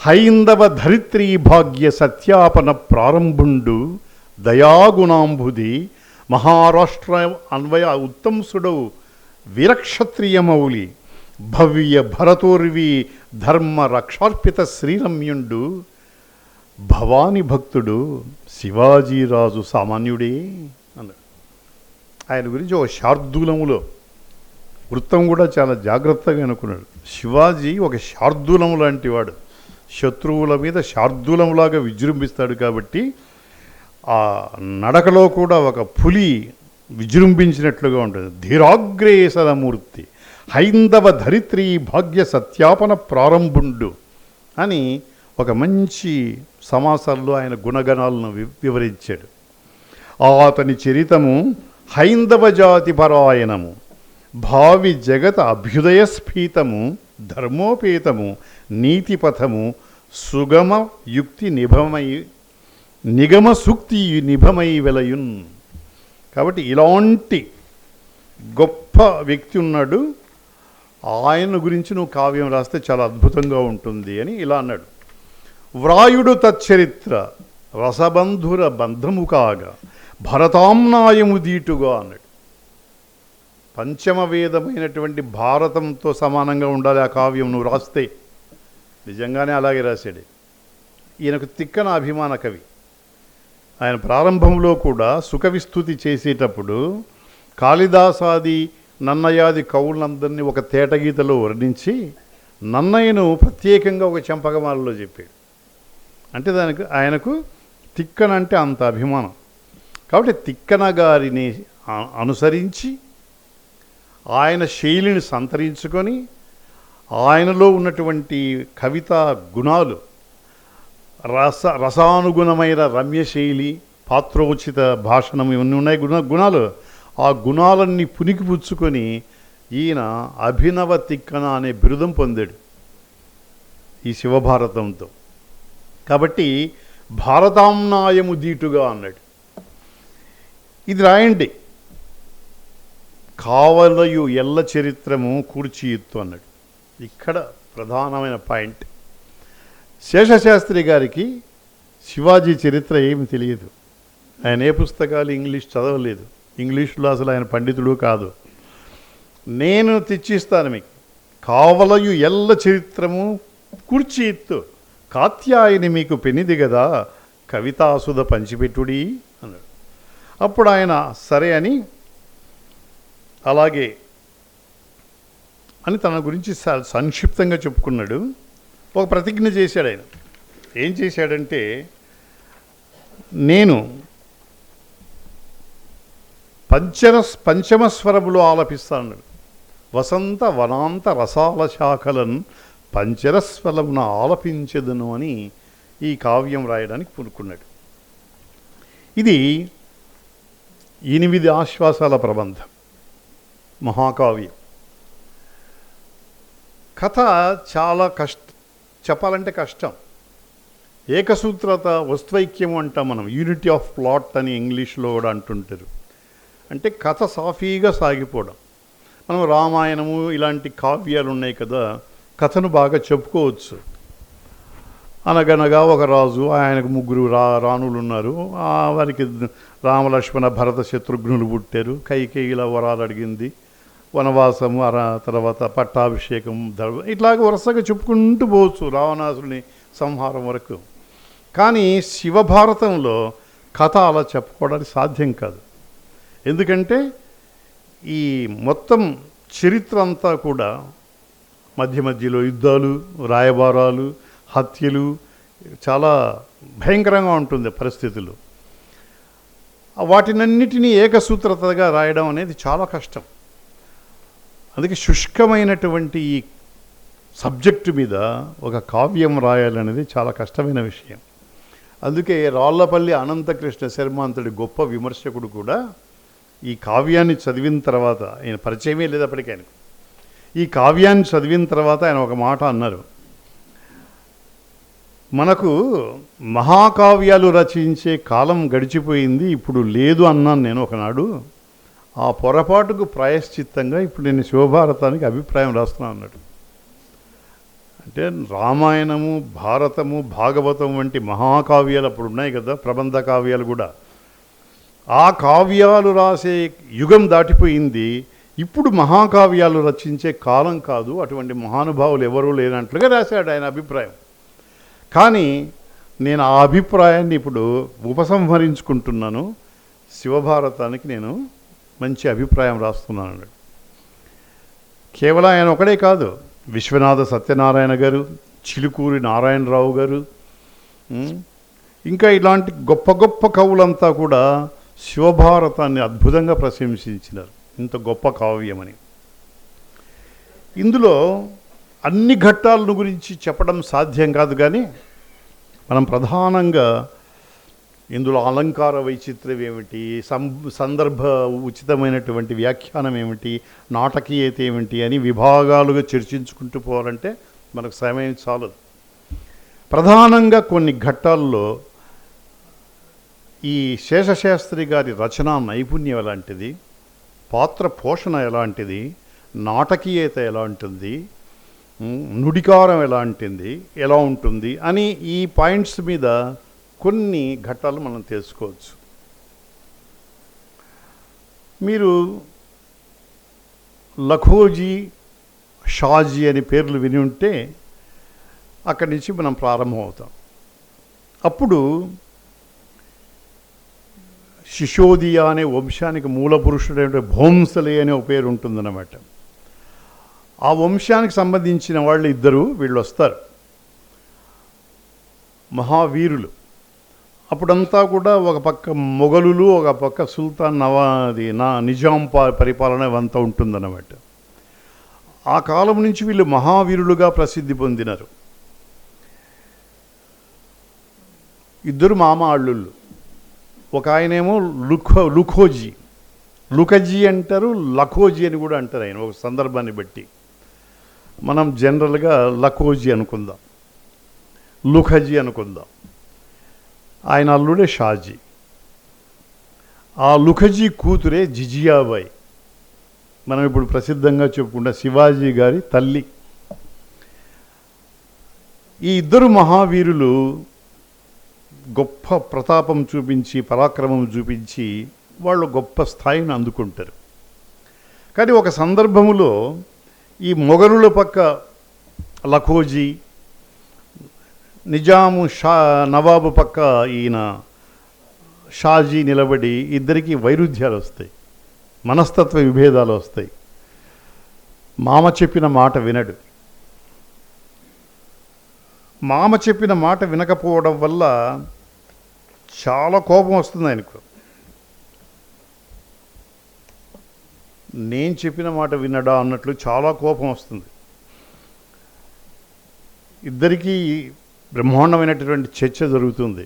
హైందవ ధరిత్రీ భాగ్య సత్యాపన ప్రారంభుండు దయాగుణాంబుది మహారాష్ట్ర అన్వయ ఉత్తంసుడవు వీరక్షత్రియమౌలి భవ్య భరతోర్వి ధర్మ రక్షార్పిత శ్రీరమ్యుండు భవాని భక్తుడు శివాజీరాజు సామాన్యుడే అన్నాడు. ఆయన గురించి ఒక శార్దూలములో వృత్తం కూడా చాలా జాగ్రత్తగా అనుకున్నాడు. శివాజీ ఒక శార్దూలము లాంటి వాడు, శత్రువుల మీద శార్దూలంలాగా విజృంభిస్తాడు. కాబట్టి ఆ నడకలో కూడా ఒక పులి విజృంభించినట్లుగా ఉంటుంది. ధీరాగ్రేసరమూర్తి హైందవ ధరిత్రీ భాగ్య సత్యాపన ప్రారంభుండు అని ఒక మంచి సమాసాల్లో ఆయన గుణగణాలను వివరించాడు. అతని చరితము హైందవ జాతి పరాయణము భావి జగత అభ్యుదయ స్ఫీతము ధర్మోపేతము నీతిపథము సుగమ యుక్తి నిగమ సూక్తి నిభమై వెలయున్. కాబట్టి ఇలాంటి గొప్ప వ్యక్తి ఉన్నాడు, ఆయన గురించి నువ్వు కావ్యం రాస్తే చాలా అద్భుతంగా ఉంటుంది అని ఇలా అన్నాడు. వ్రాయుడు తచ్చరిత్ర రసబంధుర బంధము కాగా భరతాంనాయము దీటుగా అన్నాడు. పంచమ వేదమైనటువంటి భారతంతో సమానంగా ఉండాలి ఆ కావ్యం నువ్వు రాస్తే. నిజంగానే అలాగే రాశాడు. ఈయనకు తిక్కన అభిమాన కవి. ఆయన ప్రారంభంలో కూడా సుఖవిస్తుతి చేసేటప్పుడు కాళిదాసాది నన్నయాది కవులందరినీ ఒక తేటగీతలో వర్ణించి నన్నయ్యను ప్రత్యేకంగా ఒక చంపకమాలలో చెప్పాడు. అంటే దానికి ఆయనకు తిక్కన అంటే అంత అభిమానం. కాబట్టి తిక్కన గారిని అనుసరించి ఆయన శైలిని సంతరించుకొని ఆయనలో ఉన్నటువంటి కవితా గుణాలు రసానుగుణమైన రమ్యశైలి పాత్రోచిత భాషణం ఇవన్నీ ఉన్నాయి గుణాలు. ఆ గుణాలన్నీ పుణికిపుచ్చుకొని ఈయన అభినవ తిక్కన అనే బిరుదం పొందాడు ఈ శివభారతంతో. కాబట్టి భారతాంనాయము దీటుగా అన్నాడు. ఇది రాయండి. కావలయు ఎల్ల చరిత్రము కూర్చి ఎత్తు అన్నాడు. ఇక్కడ ప్రధానమైన పాయింట్. శేషశాస్త్రి గారికి శివాజీ చరిత్ర ఏమి తెలియదు. ఆయన ఏ పుస్తకాలు ఇంగ్లీష్ చదవలేదు, ఇంగ్లీష్లో అసలు ఆయన పండితుడు కాదు. నేను తెచ్చిస్తాను మీకు. కావలయు ఎల్ల చరిత్రము కూర్చి ఎత్తు కాత్యాయని మీకు పెనిది కదా కవితాసుధ పంచిపెట్టుడి అన్నాడు. అప్పుడు ఆయన సరే అని అలాగే అని తన గురించి సంక్షిప్తంగా చెప్పుకున్నాడు. ఒక ప్రతిజ్ఞ చేశాడు ఆయన. ఏం చేశాడంటే, నేను పంచమస్వరములు ఆలపిస్తాను. వసంత వనాంత రసాల శాఖలను పంచరస్వరమున ఆలపించదును అని ఈ కావ్యం రాయడానికి పూనుకున్నాడు. ఇది 8 ఆశ్వాసాల ప్రబంధం, మహాకావ్యం. కథ చాలా చెప్పాలంటే కష్టం. ఏకసూత్రత, వస్తువైక్యం అంటాం మనం, యూనిటీ ఆఫ్ ప్లాట్ అని ఇంగ్లీష్లో కూడా అంటుంటారు. అంటే కథ సాఫీగా సాగిపోవడం. మనం రామాయణము ఇలాంటి కావ్యాలు ఉన్నాయి కదా, కథను బాగా చెప్పుకోవచ్చు. అనగనగా ఒక రాజు, ఆయనకు 3 రాణులు ఉన్నారు. వారికి రామలక్ష్మణ భరత శత్రుఘ్నులు పుట్టారు. కైకేయిల వరాలు అడిగింది, వనవాసము, తర్వాత పట్టాభిషేకం, ఇట్లాగ వరుసగా చెప్పుకుంటూ పోవచ్చు రావణాసుని సంహారం వరకు. కానీ శివభారతంలో కథ అలా చెప్పుకోవడానికి సాధ్యం కాదు. ఎందుకంటే ఈ మొత్తం చరిత్ర అంతా కూడా మధ్య మధ్యలో యుద్ధాలు, రాయబారాలు, హత్యలు, చాలా భయంకరంగా ఉంటుంది పరిస్థితులు. వాటినన్నిటినీ ఏకసూత్రతగా రాయడం అనేది చాలా కష్టం. అందుకే శుష్కమైనటువంటి ఈ సబ్జెక్టు మీద ఒక కావ్యం రాయాలనేది చాలా కష్టమైన విషయం. అందుకే రాళ్లపల్లి అనంతకృష్ణ శర్మ అంతటి గొప్ప విమర్శకుడు కూడా ఈ కావ్యాన్ని చదివిన తర్వాత, ఆయన పరిచయమే లేదు అప్పటికి ఆయనకు, ఈ కావ్యాన్ని చదివిన తర్వాత ఆయన ఒక మాట అన్నారు, మనకు మహాకావ్యాలు రచించే కాలం గడిచిపోయింది, ఇప్పుడు లేదు అన్నాను నేను ఒకనాడు. ఆ పొరపాటుకు ప్రాయశ్చిత్తంగా ఇప్పుడు నేను శివభారతానికి అభిప్రాయం రాస్తున్నాను అన్నాడు. అంటే రామాయణము, భారతము, భాగవతం వంటి మహాకావ్యాలు అప్పుడు ఉన్నాయి కదా, ప్రబంధ కావ్యాలు కూడా. ఆ కావ్యాలు రాసే యుగం దాటిపోయింది, ఇప్పుడు మహాకావ్యాలు రచించే కాలం కాదు, అటువంటి మహానుభావులు ఎవరూ లేనట్లుగా రాశాడు ఆయన అభిప్రాయం. కానీ నేను ఆ అభిప్రాయాన్ని ఇప్పుడు ఉపసంహరించుకుంటున్నాను, శివభారతానికి నేను మంచి అభిప్రాయం రాస్తున్నాను. కేవలం ఆయన ఒకడే కాదు, విశ్వనాథ సత్యనారాయణ గారు, చిలుకూరి నారాయణరావు గారు, ఇంకా ఇలాంటి గొప్ప గొప్ప కవులంతా కూడా శివభారతాన్ని అద్భుతంగా ప్రశంసించినారు, ఇంత గొప్ప కావ్యమని. ఇందులో అన్ని ఘట్టాలను గురించి చెప్పడం సాధ్యం కాదు, కానీ మనం ప్రధానంగా ఇందులో అలంకార వైచిత్ర్యం ఏమిటి, సందర్భ ఉచితమైనటువంటి వ్యాఖ్యానం ఏమిటి, నాటకీయత ఏమిటి అని విభాగాలుగా చర్చించుకుంటూ పోవాలంటే మనకు సమయం చాలదు. ప్రధానంగా కొన్ని ఘట్టాల్లో ఈ శేషశాస్త్రి గారి రచనా నైపుణ్యం ఎలాంటిది, పాత్ర పోషణ ఎలాంటిది, నాటకీయత ఎలా ఉంటుంది, నుడికారం ఎలా ఉంటుంది అని ఈ పాయింట్స్ మీద కొన్ని ఘట్టాలు మనం తెలుసుకోవచ్చు. మీరు లఖోజీ, షాజీ అని పేర్లు విని ఉంటే అక్కడి నుంచి మనం ప్రారంభమవుతాం. అప్పుడు శిశోదియా అనే వంశానికి మూల పురుషుడైన భోంసలే అనే ఒక పేరు ఉంటుందన్నమాట. ఆ వంశానికి సంబంధించిన వాళ్ళు వీళ్ళు వస్తారు, మహావీరులు. అప్పుడంతా కూడా ఒక పక్క మొఘలులు, ఒక పక్క సుల్తాన్ నిజాం పరిపాలన ఇవంతా ఉంటుందన్నమాట. ఆ కాలం నుంచి వీళ్ళు మహావీరులుగా ప్రసిద్ధి పొందినారు. 2 మామ అల్లుళ్ళు. ఒక ఆయనేమో లుఖజీ అంటారు, లఖోజీ అని కూడా అంటారు ఆయన ఒక సందర్భాన్ని బట్టి. మనం జనరల్గా లఖోజీ అనుకుందాం, లుఖజీ అనుకుందాం. ఆయన అల్లుడే షాజీ. ఆ లుఖజీ కూతురే జిజియాబాయి, మనం ఇప్పుడు ప్రసిద్ధంగా చెప్పుకుంటే శివాజీ గారి తల్లి. ఈ 2 మహావీరులు గొప్ప ప్రతాపం చూపించి, పరాక్రమం చూపించి వాళ్ళు గొప్ప స్థాయిని అందుకుంటారు. కానీ ఒక సందర్భములో ఈ మొఘలుల పక్క లఖోజీ, నిజాము నవాబు పక్క ఈయన షాజీ నిలబడి ఇద్దరికి వైరుధ్యాలు వస్తాయి, మనస్తత్వ విభేదాలు వస్తాయి. మామ చెప్పిన మాట వినడు. మామ చెప్పిన మాట వినకపోవడం వల్ల చాలా కోపం వస్తుంది ఆయనకు. నేను చెప్పిన మాట వినడా అన్నట్లు చాలా కోపం వస్తుంది. ఇద్దరికీ బ్రహ్మాండమైనటువంటి చర్చ జరుగుతుంది.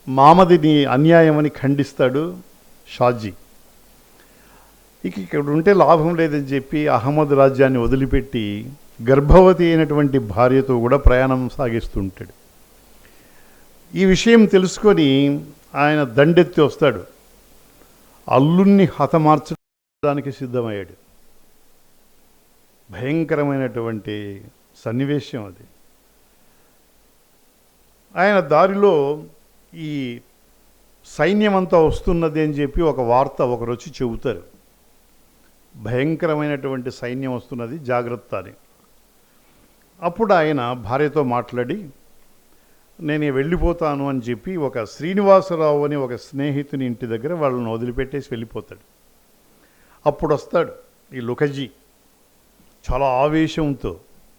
మామదిని అన్యాయమని ఖండిస్తాడు షాజీ. ఇక్కడ ఉంటే లాభం లేదని చెప్పి అహ్మద్ రాజ్యాన్ని వదిలిపెట్టి గర్భవతి అయినటువంటి భార్యతో కూడా ప్రయాణం సాగిస్తుంటాడు. ఈ విషయం తెలుసుకొని ఆయన దండెత్తి వస్తాడు. అల్లుణ్ణి హతమార్చడానికి సిద్ధమయ్యాడు. భయంకరమైనటువంటి సన్నివేశం అది. ఆయన దారిలో ఈ సైన్యమంతా వస్తున్నది అని చెప్పి ఒక వార్త ఒకరు వచ్చి చెబుతారు. భయంకరమైనటువంటి సైన్యం వస్తున్నది, జాగ్రత్త అని. అప్పుడు ఆయన భార్యతో మాట్లాడి నేను వెళ్ళిపోతాను అని చెప్పి ఒక శ్రీనివాసరావు అని ఒక స్నేహితుని ఇంటి దగ్గర వాళ్ళని వదిలిపెట్టేసి వెళ్ళిపోతాడు. అప్పుడు వస్తాడు ఈ లుకజీ, చాలా ఆవేశంతో,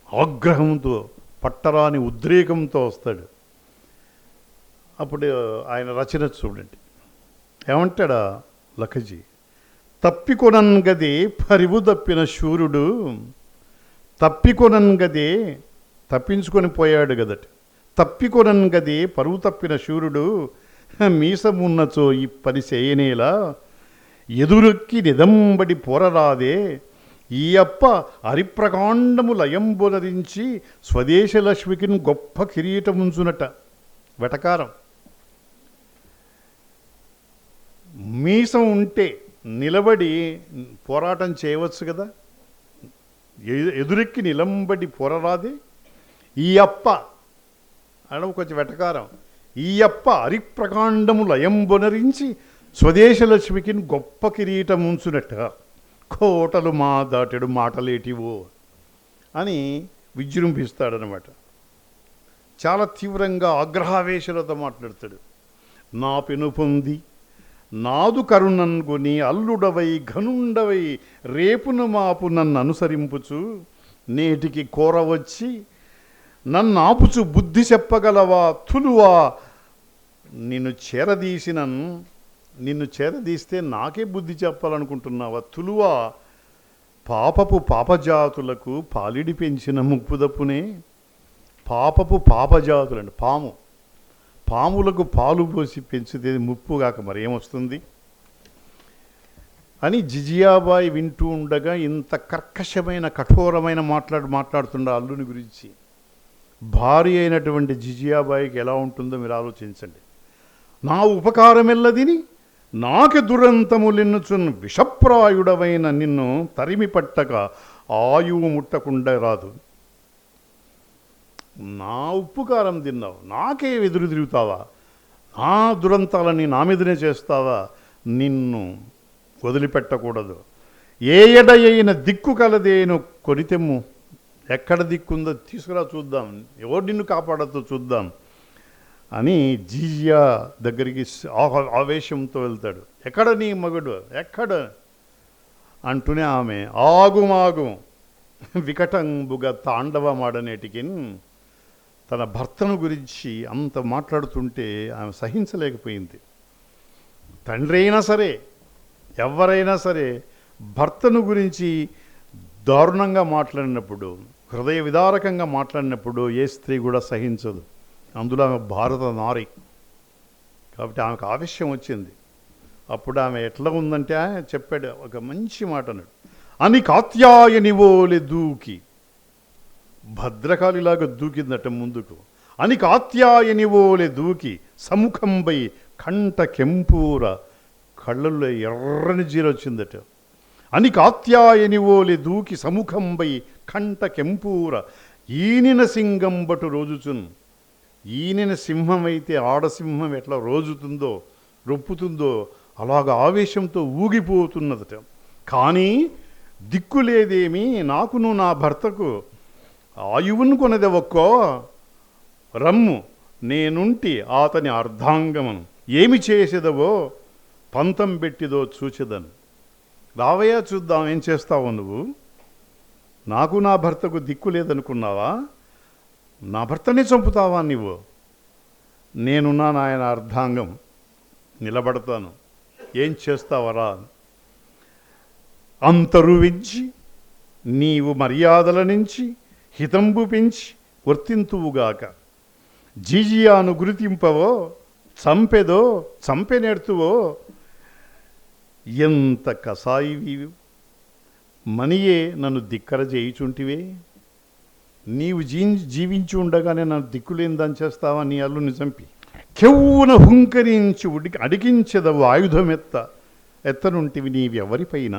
ఆగ్రహంతో, పట్టరాని ఉద్రేకంతో వస్తాడు. అప్పుడు ఆయన రచన చూడండి, ఏమంటాడా లఖజీ, తప్పికొనన్గదే పరివు తప్పిన శూరుడు, తప్పికొనన్గదే తప్పించుకొని పోయాడు గదట, తప్పికొనన్గదే పరువు తప్పిన శూరుడు, మీసమున్నచో ఈ పని చేయనేలా, ఎదురొక్కి నిదంబడి పోరరాదే, ఈ అప్ప హరిప్రకాండము లయంబునరించి స్వదేశలక్ష్మికిన్ గొప్ప కిరీటముంచునట. వెటకారం. మీసం ఉంటే నిలబడి పోరాటం చేయవచ్చు కదా, ఎదురెక్కి నిలంబడి పోరరాదే, ఈ అప్ప అనడం కొంచెం వెటకారం. ఈ అప్ప హరిప్రకాండము లయంబునరించి స్వదేశలక్ష్మికి గొప్ప కిరీటం ఉంచునట్ట, కోటలు మా దాటెడు మాటలేటివో అని విజృంభిస్తాడనమాట. చాలా తీవ్రంగా ఆగ్రహావేశలతో మాట్లాడతాడు. నా పెను పొంది నాదు కరుణన్గుని అల్లుడవై ఘనుండవై రేపును మాపు నన్ను అనుసరింపుచు నేటికి కోరవచ్చి నన్ను ఆపుచు బుద్ధి చెప్పగలవా తులువా, నిన్ను చేరదీస్తే నాకే బుద్ధి చెప్పాలనుకుంటున్నావా తులువా, పాపపు పాపజాతులకు పాలిడి పెంచిన ముప్పుదప్పునే. పాపపు పాపజాతులండి, పాములకు పాలు పోసి పెంచితే ముప్పు కాక మరేమొస్తుంది అని జిజియాబాయి వింటూ ఉండగా ఇంత కర్కశమైన కఠోరమైన మాట్లాడుతుండ అల్లుని గురించి. భార్య అయినటువంటి జిజియాబాయికి ఎలా ఉంటుందో మీరు ఆలోచించండి. నా ఉపకారమెల్లదిని నాకే దురంతములెన్నుచున్ విషప్రాయుడవైన నిన్ను తరిమి పట్టక ఆయువు ముట్టకుండా రాదు. నా ఉప్పుకారం తిన్నావు, నాకే ఎదురు తిరుగుతావా, నా దురంతాలని నా మీదనే చేస్తావా, నిన్ను వదిలిపెట్టకూడదు. ఏ ఎడయైన దిక్కు కలదేను కొనితెమ్ము, ఎక్కడ దిక్కుందో తీసుకురా చూద్దాం, ఎవరు నిన్ను కాపాడతో చూద్దాం అని జిజియా దగ్గరికి ఆవేశంతో వెళ్తాడు. ఎక్కడ నీ మగుడు, ఎక్కడ అంటూనే ఆమె ఆగుమాగు వికటంబుగా తాండవమాడనేటికి తన భర్తను గురించి అంత మాట్లాడుతుంటే ఆమె సహించలేకపోయింది. తండ్రి అయినా సరే, ఎవరైనా సరే భర్తను గురించి దారుణంగా మాట్లాడినప్పుడు, హృదయ విదారకంగా మాట్లాడినప్పుడు ఏ స్త్రీ కూడా సహించదు. అందులో ఆమె భారత నారి కాబట్టి ఆమెకు ఆవేశం వచ్చింది. అప్పుడు ఆమె ఎట్లా ఉందంటే చెప్పాడు, ఒక మంచి మాట అన్నాడు. అని కాత్యాయనివోలే దూకి, భద్రకాళిలాగా దూకిందట ముందుకు. అని కాత్యాయనివోలే దూకి సముఖంపై కంట కెంపూర, కళ్ళల్లో ఎర్రని జీరొచ్చిందట. అని కాత్యాయనివోలే దూకి సముఖంపై కంట కెంపూర, ఈనిన సింగంబటు రోజుచున్. ఈనిన సింహం అయితే ఆడసింహం ఎట్లా రోజుతుందో రొప్పుతుందో అలాగ ఆవేశంతో ఊగిపోతున్నదట. కానీ దిక్కులేదేమి నాకును నా భర్తకు, ఆయువును కొనదెవక్కో రమ్ము నేనుంటి అతని అర్ధాంగమను ఏమి చేసేదవో పంతం పెట్టిదో చూచెదను. రావయ్యా చూద్దాం, ఏం చేస్తావో నువ్వు. నాకు నా భర్తకు దిక్కు లేదనుకున్నావా? నా భర్తనే చంపుతావా నువ్వు? నేనున్నా నాయన అర్ధాంగం, నిలబడతాను, ఏం చేస్తావరా? అంతరు వించి నీవు మర్యాదల నుంచి హితంబు పెంచి వర్తింతువుగాక. జిజియాను గురితింపవో చంపెదో చంపెనెడుతువో. ఎంత కసాయివి మనియే నన్ను దిక్కర చేయుచుంటివే. నీవు జీవించి ఉండగానే నన్ను దిక్కులేని చేస్తావా నీ అల్లుని చంపి? కెవ్వున హుంకరించి అడిగించెదవు ఎత్తనుంటివి నీవెవరిపైన.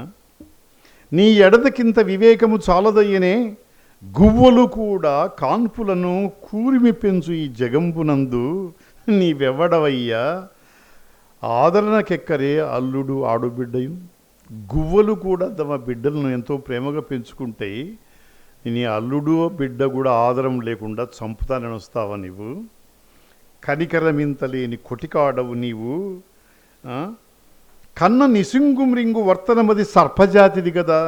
నీ ఎడదకింత వివేకము చాలదయ్యనే. గువ్వలు కూడా కాన్పులను కూరిమి పెంచు ఈ జగంబునందు నీవెవ్వడవయ్యా. ఆదరణకెక్కరే అల్లుడు ఆడుబిడ్డయు. గువ్వలు కూడా తమ బిడ్డలను ఎంతో ప్రేమగా పెంచుకుంటే నీ అల్లుడు బిడ్డ కూడా ఆదరం లేకుండా చంపుతానని వస్తావా నీవు? కనికరమింతలేని కొటికాడవు నీవు. కన్న నిసింగుమ్రింగు వర్తనమది సర్పజాతిది కదా,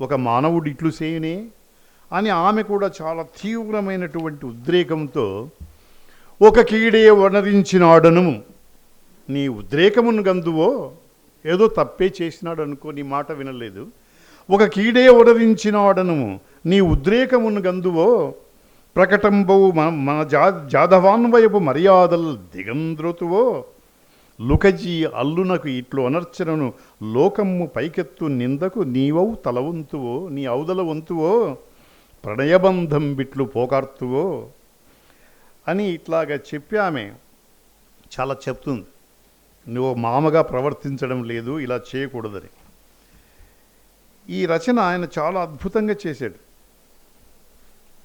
ఒక మానవుడు ఇట్లు చేయనే అని ఆమె కూడా చాలా తీవ్రమైనటువంటి ఉద్రేకంతో, ఒక కీడే వనరించినాడను నీ ఉద్రేకమును గందువో. ఏదో తప్పే చేసినాడు అనుకో, నీ మాట వినలేదు. ఒక కీడే వనరించినాడను నీ ఉద్రేకమును గందువో. ప్రకటంబవు మన జాధవాన్వయపు మర్యాదలు దిగంద్రతువో. లుకజీ అల్లునకు ఇట్లు అనర్చనను లోకమ్ము పైకెత్తు నిందకు నీవవు తలవంతువో. నీ ఔదల వంతువో. ప్రణయబంధం బిట్లు పోకార్తువో అని ఇట్లాగా చెప్పి ఆమె చాలా చెప్తుంది. నువ్వు మామగా ప్రవర్తించడం లేదు, ఇలా చేయకూడదని. ఈ రచన ఆయన చాలా అద్భుతంగా చేశాడు.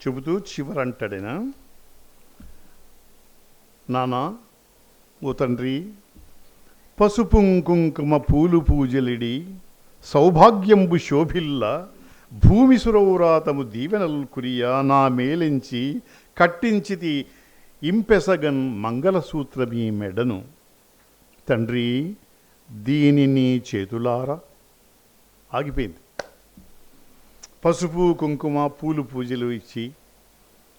చెబుతూ చివరంటాడైనా, నానా ఓ తండ్రి, పసుపు కుంకుమ పూలు పూజలిడి సౌభాగ్యంబు శోభిల్ల భూమి సురౌరాతము దీవెనల్ కురియా నా మేలించి కట్టించితి ఇంపెసగన్ మంగళసూత్రమీ మెడను. తండ్రి దీనిని చేతులారా. ఆగిపోయింది. పసుపు కుంకుమ పూలు పూజలు ఇచ్చి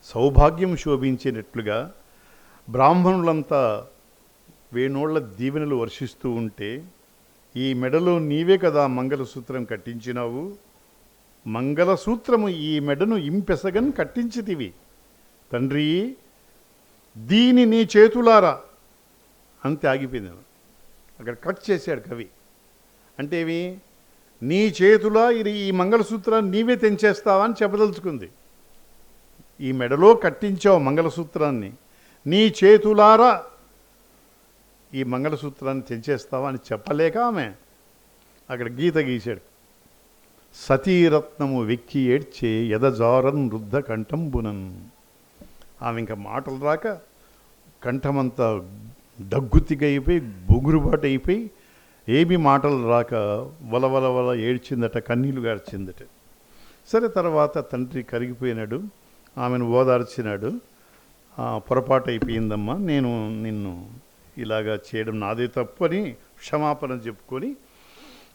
సౌభాగ్యం శోభించేటట్లుగా బ్రాహ్మణులంతా వేణోళ్ల దీవెనలు వర్షిస్తూ ఉంటే, ఈ మెడలో నీవే కదా మంగళసూత్రం కట్టించినావు. మంగళసూత్రము ఈ మెడను ఇంపెసగన్ కట్టించితివి. తండ్రి దీని నీ చేతులారా. అంతే, ఆగిపోయింది. అక్కడ కట్ చేశాడు కవి. అంటే ఏమి, నీ చేతులా ఇది ఈ మంగళసూత్రాన్ని నీవే తెంచేస్తావా అని చెప్పదలుచుకుంది. ఈ మెడలో కట్టించావు మంగళసూత్రాన్ని, నీ చేతులారా ఈ మంగళసూత్రాన్ని తెంచేస్తావా అని చెప్పలేక ఆమె అక్కడ గీత గీశాడు. సతీరత్నము వెక్కి ఏడ్చే ఎదజారన్ వృద్ధ కంఠంబునన్. ఆమె ఇంకా మాటలు రాక కంఠమంతా దగ్గుతిగైపోయి బొగురుబాటు అయిపోయి ఏమి మాటలు రాక వల ఏడ్చిందట, కన్నీళ్లు గార్చిందట. సరే, తర్వాత తండ్రి కరిగిపోయినాడు, ఆమెను ఓదార్చినాడు. పొరపాటు అయిపోయిందమ్మా, నేను నిన్ను ఇలాగా చేయడం నాదే తప్పు అని క్షమాపణ చెప్పుకొని,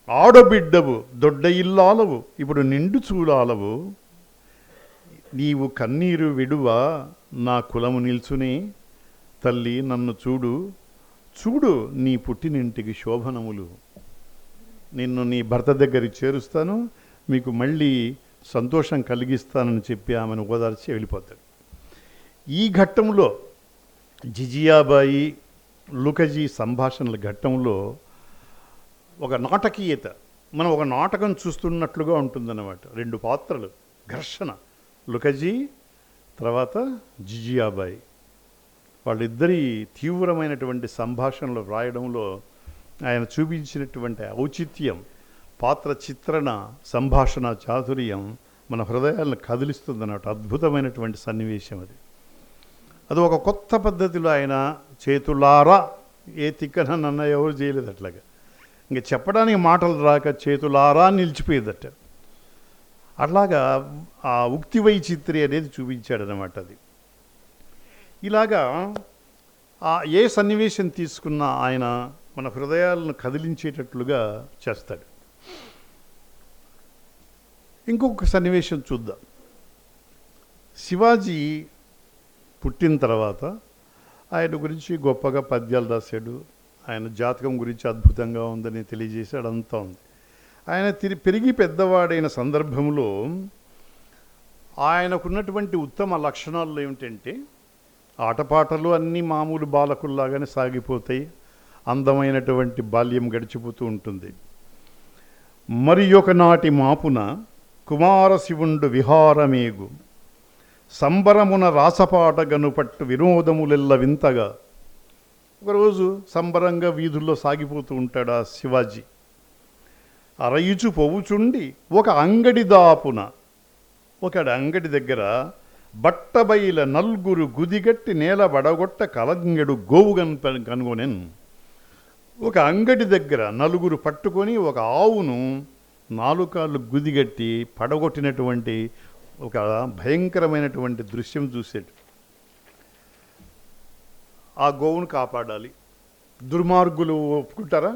ఆడబిడ్డవు దొడ్డ ఇల్లాలవు ఇప్పుడు నిండు చూడాలవు. నీవు కన్నీరు విడువా నా కులము నిల్చునే. తల్లి నన్ను చూడు చూడు నీ పుట్టినింటికి శోభనములు. నిన్ను నీ భర్త దగ్గరికి చేరుస్తాను, మీకు మళ్ళీ సంతోషం కలిగిస్తానని చెప్పి ఆమెను ఓదార్చి వెళ్ళిపోతాడు. ఈ ఘట్టంలో జిజియాబాయి లుకజీ సంభాషణల ఘట్టంలో ఒక నాటకీయత, మనం ఒక నాటకం చూస్తున్నట్లుగా ఉంటుందన్నమాట. రెండు పాత్రలు, ఘర్షణ, లుకజీ తర్వాత జిజియాబాయి. వాళ్ళిద్దరి తీవ్రమైనటువంటి సంభాషణలు వ్రాయడంలో ఆయన చూపించినటువంటి ఔచిత్యం, పాత్ర చిత్రణ, సంభాషణ చాతుర్యం మన హృదయాలను కదిలిస్తుందన్నమాట. అద్భుతమైనటువంటి సన్నివేశం అది. అది ఒక కొత్త పద్ధతిలో ఆయన చేతులారా, ఏ తిక్కన నన్న ఎవరు చేయలేదు అట్లాగా. ఇంకా చెప్పడానికి మాటలు రాక చేతులారా నిలిచిపోయేదట. అట్లాగా ఆ ఉక్తి వైచిత్రి అనేది చూపించాడనమాట. అది ఇలాగా ఏ సన్నివేశం తీసుకున్నా ఆయన మన హృదయాలను కదిలించేటట్లుగా చేస్తాడు. ఇంకొక సన్నివేశం చూద్దాం. శివాజీ పుట్టిన తర్వాత ఆయన గురించి గొప్పగా పద్యాలు రాశాడు. ఆయన జాతకం గురించి అద్భుతంగా ఉందని తెలియజేశాడు. అంతా ఉంది. ఆయన పెరిగి పెద్దవాడైన సందర్భంలో ఆయనకున్నటువంటి ఉత్తమ లక్షణాలు ఏమిటంటే, ఆటపాటలు అన్నీ మామూలు బాలకుల్లాగానే సాగిపోతాయి. అందమైనటువంటి బాల్యం గడిచిపోతూ ఉంటుంది. మరి ఒకనాటి మాపున కుమారశివుండు విహారమేగు సంబరమున రాసపాట గనుపట్టు వినోదములెల్ల వింతగా. ఒకరోజు సంబరంగా వీధుల్లో సాగిపోతూ ఉంటాడు ఆ శివాజీ. అరయిచు పోవుచుండి ఒక అంగడి దాపున, ఒక అంగడి దగ్గర బట్టబైల నల్గురు గుదిగట్టి నేల బడగొట్ట కలంగెడు గోవు కనుగొనెన్. ఒక అంగడి దగ్గర నలుగురు పట్టుకొని ఒక ఆవును 4 కాళ్ళు గుదిగట్టి పడగొట్టినటువంటి ఒక భయంకరమైనటువంటి దృశ్యం చూసాడు. ఆ గోవును కాపాడాలి. దుర్మార్గులు ఒప్పుకుంటారా?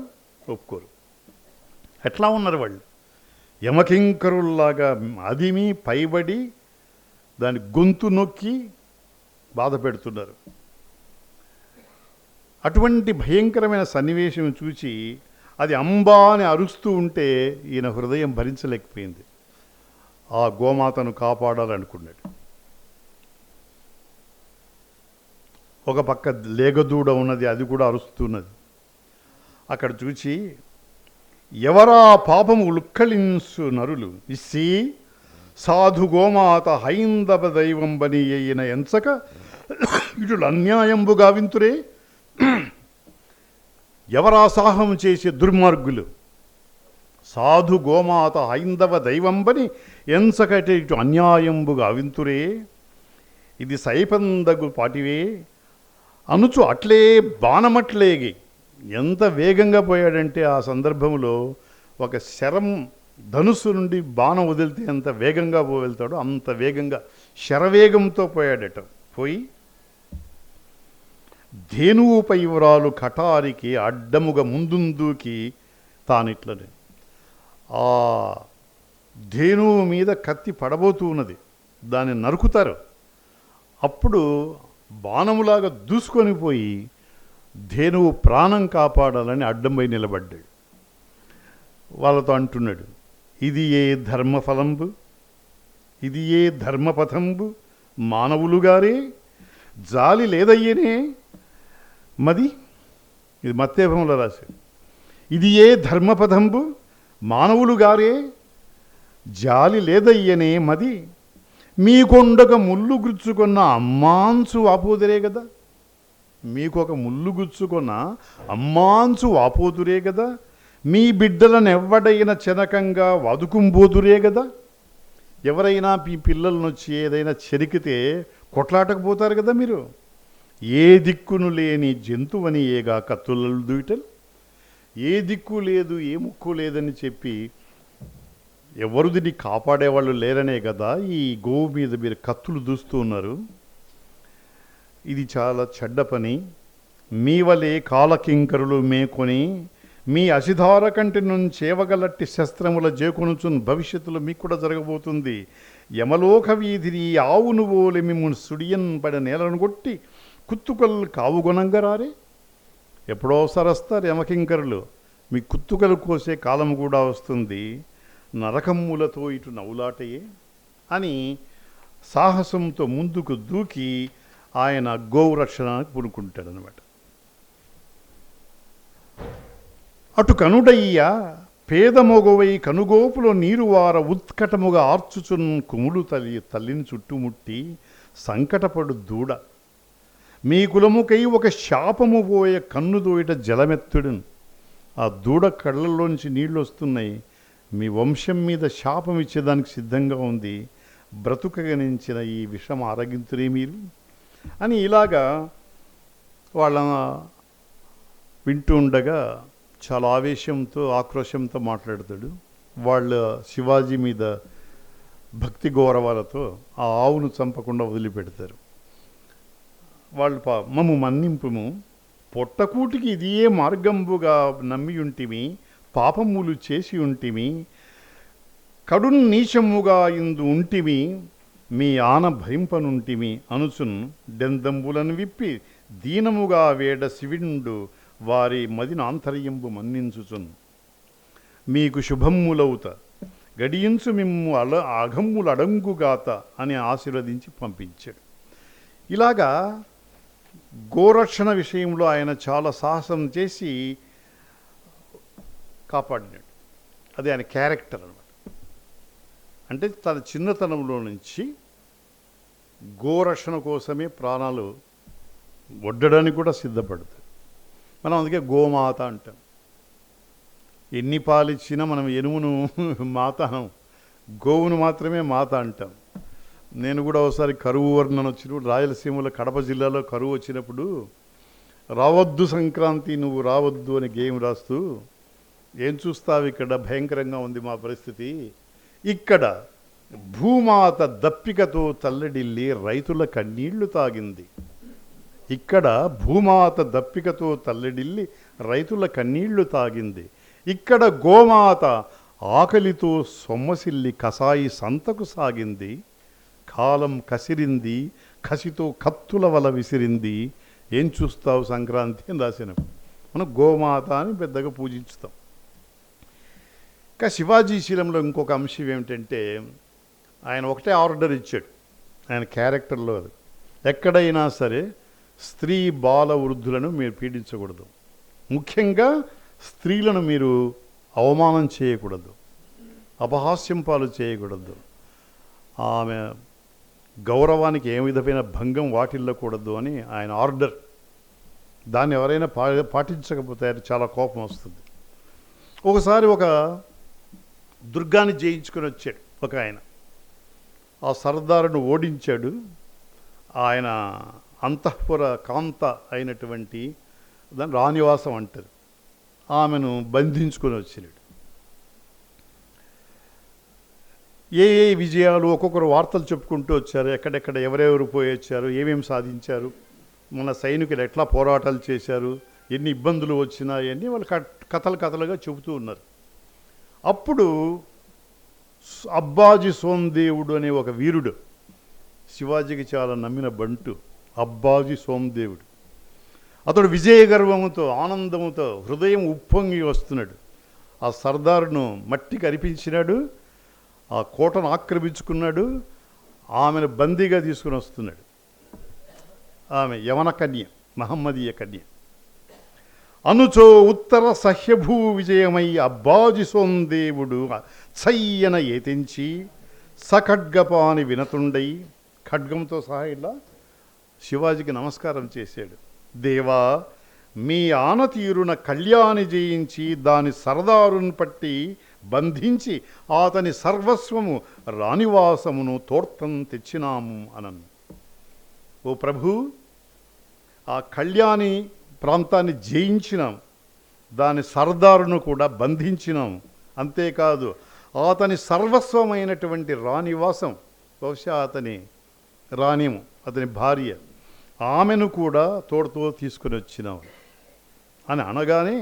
ఒప్పుకోరు. ఎట్లా ఉన్నారు వాళ్ళు? యమకింకరుల్లాగా అదిమి పైబడి దాని గొంతు నొక్కి బాధ పెడుతున్నారు. అటువంటి భయంకరమైన సన్నివేశం చూచి అది అంబా అని అరుస్తూ ఉంటే ఈయన హృదయం భరించలేకపోయింది. ఆ గోమాతను కాపాడాలనుకున్నాడు. ఒక పక్క లేగదూడ ఉన్నది, అది కూడా అరుస్తున్నది. అక్కడ చూచి ఎవరా పాపము ఉల్కళించు నరులు ఇస్సి సాధు గోమాత హైందవ దైవంబని అయిన ఎంచక ఇటు అన్యాయంబుగా వింతురే. ఎవరాసాహం చేసే దుర్మార్గులు సాధు గోమాత హైందవ దైవంబని ఎంచకటి ఇటు అన్యాయంబుగా వింతురే. ఇది సైపందగు పాటివే అనుచు అట్లే బాణమట్లేగి. ఎంత వేగంగా పోయాడంటే ఆ సందర్భంలో ఒక శరం ధనుస్సు నుండి బాణం వదిలితే ఎంత వేగంగా వెళ్తాడో అంత వేగంగా శరవేగంతో పోయాడట. పోయి ధేనువుపై వ్రాలు కటారికి అడ్డముగా ముందుందూకి తానిట్లనే ఆ ధేనువు మీద కత్తి పడబోతూ ఉన్నది. దాన్ని నరుకుతారు. అప్పుడు బాణములాగా దూసుకొని పోయి ధేనువు ప్రాణం కాపాడాలని అడ్డంపై నిలబడ్డాడు. వాళ్ళతో అంటున్నాడు, ఇది ఏ ధర్మఫలంబు, ఇది ఏ ధర్మపథంబు, మానవులుగారే జాలి లేదయ్యనే మది. ఇది మత్తేభంలో రాశాడు. ఇది ఏ ధర్మపథంబు, మానవులుగారే జాలి లేదయ్యనే మది. మీకొండొక ముళ్ళు గుచ్చుకున్న అమ్మాంచు వాపోదురే కదా. మీకు ఒక ముళ్ళు గుచ్చుకున్న అమ్మాంచు వాపోదురే కదా. మీ బిడ్డలను ఎవడైనా చెనకంగా వదుకుంబోదురే కదా. ఎవరైనా మీ పిల్లలను వచ్చి ఏదైనా చెరికితే కొట్లాటకపోతారు కదా మీరు. ఏ దిక్కును లేని జంతువని ఏగా కత్తులలు దూయటలు. ఏ దిక్కు లేదు, ఏ ముక్కు లేదని చెప్పి ఎవరు దీన్ని కాపాడేవాళ్ళు లేరనే కదా ఈ గోవు మీద మీరు కత్తులు దూస్తూ ఉన్నారు. ఇది చాలా చెడ్డ పని. మీ వలె కాలకింకరులు మేకొని మీ అసిధార కంటి నుంచి చేవగలట్టి శస్త్రముల జేకొనుచున్ భవిష్యత్తులో మీకు కూడా జరగబోతుంది. యమలోక వీధిని ఆవును ఓలి మిమ్మల్ని సుడియన్ పడిన నేలను కొట్టి కుత్తుకలు కావుగుణంగా రారే. ఎప్పుడోసారి వస్తారు యమకింకరులు. మీ కుత్తుకలు కోసే కాలం కూడా వస్తుంది. నరకమ్ములతో ఇటు నవ్వులాటయే అని సాహసంతో ముందుకు దూకి ఆయన గోరక్షణకు పూనుకుంటాడనమాట. అటు కనుడయ్యా పేదమొగవై కనుగోపులో నీరువార ఉత్కటముగా ఆర్చుచున్ కుముడు తల్లిని చుట్టుముట్టి సంకటపడు దూడ. మీ కులముకై ఒక శాపము పోయే కన్ను దోయట జలమెత్తుడును. ఆ దూడ కళ్ళల్లోంచి నీళ్ళు వస్తున్నాయి. మీ వంశం మీద శాపం ఇచ్చేదానికి సిద్ధంగా ఉంది. బ్రతుకగనించిన ఈ విషం ఆరగింతురే మీరు అని ఇలాగా వాళ్ళ వింటూ ఉండగా చాలా ఆవేశంతో ఆక్రోశంతో మాట్లాడతాడు. వాళ్ళ శివాజీ మీద భక్తి గౌరవాలతో ఆ ఆవును చంపకుండా వదిలిపెడతారు. వాళ్ళు మమ్ము మన్నింపుము, పొట్టకూటికి ఇదియే మార్గంబుగా నమ్మియుంటిమి, పాపములు చేసి ఉంటిమి, కడున్ నీచముగా ఇందు ఉంటిమి, మీ ఆన భరింపనుంటిమి అనుచున్ దెందంబులను విప్పి దీనముగా వేడ శివిండు వారి మదిన ఆంతర్యంబు మన్నించుచున్. మీకు శుభమ్ములవుత గడియించు మిమ్ము అఘమ్ములు అడంగుగాత అని ఆశీర్వదించి పంపించాడు. ఇలాగా గోరక్షణ విషయంలో ఆయన చాలా సాహసం చేసి కాపాడినాడు. అది ఆయన క్యారెక్టర్ అన్నమాట. అంటే తన చిన్నతనంలో నుంచి గోరక్షణ కోసమే ప్రాణాలు ఒడ్డడానికి కూడా సిద్ధపడుతుంది. మనం అందుకే గోమాత అంటాం. ఎన్ని పాలిచ్చినా మనం ఎనుమును మాత అనం, గోవును మాత్రమే మాత అంటాం. నేను కూడా ఒకసారి కరువు వర్ణన వచ్చినప్పుడు, రాయలసీమలో కడప జిల్లాలో కరువు వచ్చినప్పుడు, రావద్దు సంక్రాంతి నువ్వు రావద్దు అని గేయం రాస్తూ, ఏం చూస్తావు ఇక్కడ భయంకరంగా ఉంది మా పరిస్థితి, ఇక్కడ భూమాత దప్పికతో తల్లడిల్లి రైతుల కన్నీళ్లు తాగింది, ఇక్కడ భూమాత దప్పికతో తల్లడిల్లి రైతుల కన్నీళ్లు తాగింది, ఇక్కడ గోమాత ఆకలితో సొమ్మసిల్లి కసాయి సంతకు సాగింది, కాలం కసిరింది కసితో కత్తుల వల విసిరింది, ఏం చూస్తావు సంక్రాంతి అని రాసినప్పుడు మనం గోమాత అని పెద్దగా పూజించుతాం. ఇంకా శివాజీ శీలంలో ఇంకొక అంశం ఏమిటంటే, ఆయన ఒకటే ఆర్డర్ ఇచ్చాడు ఆయన క్యారెక్టర్లో, అది ఎక్కడైనా సరే స్త్రీ బాల వృద్ధులను మీరు పీడించకూడదు, ముఖ్యంగా స్త్రీలను మీరు అవమానం చేయకూడదు, అపహాస్యం పాలు చేయకూడదు, ఆమె గౌరవానికి ఏ విధమైన భంగం వాటిల్లకూడదు అని ఆయన ఆర్డర్. దాన్ని ఎవరైనా పాటించకపోతే చాలా కోపం వస్తుంది. ఒకసారి ఒక దుర్గాన్ని జయించుకొని వచ్చాడు ఒక ఆయన, ఆ సర్దారును ఓడించాడు. ఆయన అంతఃపుర కాంత అయినటువంటి దాన్ని రాణివాసం అంటారు, ఆమెను బంధించుకొని వచ్చినాడు. ఏ ఏ విజయాలు ఒక్కొక్కరు వార్తలు చెప్పుకుంటూ వచ్చారు, ఎక్కడెక్కడ ఎవరెవరు పోయి వచ్చారు, ఏమేమి సాధించారు, మన సైనికులు ఎట్లా పోరాటాలు చేశారు, ఎన్ని ఇబ్బందులు వచ్చినాయని వాళ్ళు కథలుగా చెబుతూ ఉన్నారు. అప్పుడు అబ్బాజీ సోమదేవుడు అనే ఒక వీరుడు, శివాజీకి చాలా నమ్మిన బంటు అబ్బాజీ సోమదేవుడు, అతడు విజయ గర్వముతో ఆనందముతో హృదయం ఉప్పొంగి వస్తున్నాడు. ఆ సర్దారును మట్టికి అరిపించినాడు, ఆ కోటను ఆక్రమించుకున్నాడు, ఆమెను బందీగా తీసుకుని వస్తున్నాడు. ఆమె యవన కన్య, మహమ్మదీయ కన్య. అనుచో ఉత్తర సహ్యభూ విజయమై అబ్బాజీ సోమదేవుడు సయ్యన ఏతించి సఖడ్గపాని వినతుండై, ఖడ్గంతో సహా ఇలా శివాజీకి నమస్కారం చేశాడు. దేవా, మీ ఆనతీరున కళ్యాణి జయించి దాని సరదారుని పట్టి బంధించి అతని సర్వస్వము రాణివాసమును తోర్తం తెచ్చినాము అనను. ఓ ప్రభు, ఆ కళ్యాణి ప్రాంతాన్ని జయించినాం, దాని సర్దారును కూడా బంధించినాం, అంతేకాదు అతని సర్వస్వమైనటువంటి రాణివాసం, బహుశా అతని రాణిము, అతని భార్య, ఆమెను కూడా తోడుతో తీసుకుని వచ్చినాం అని అనగానే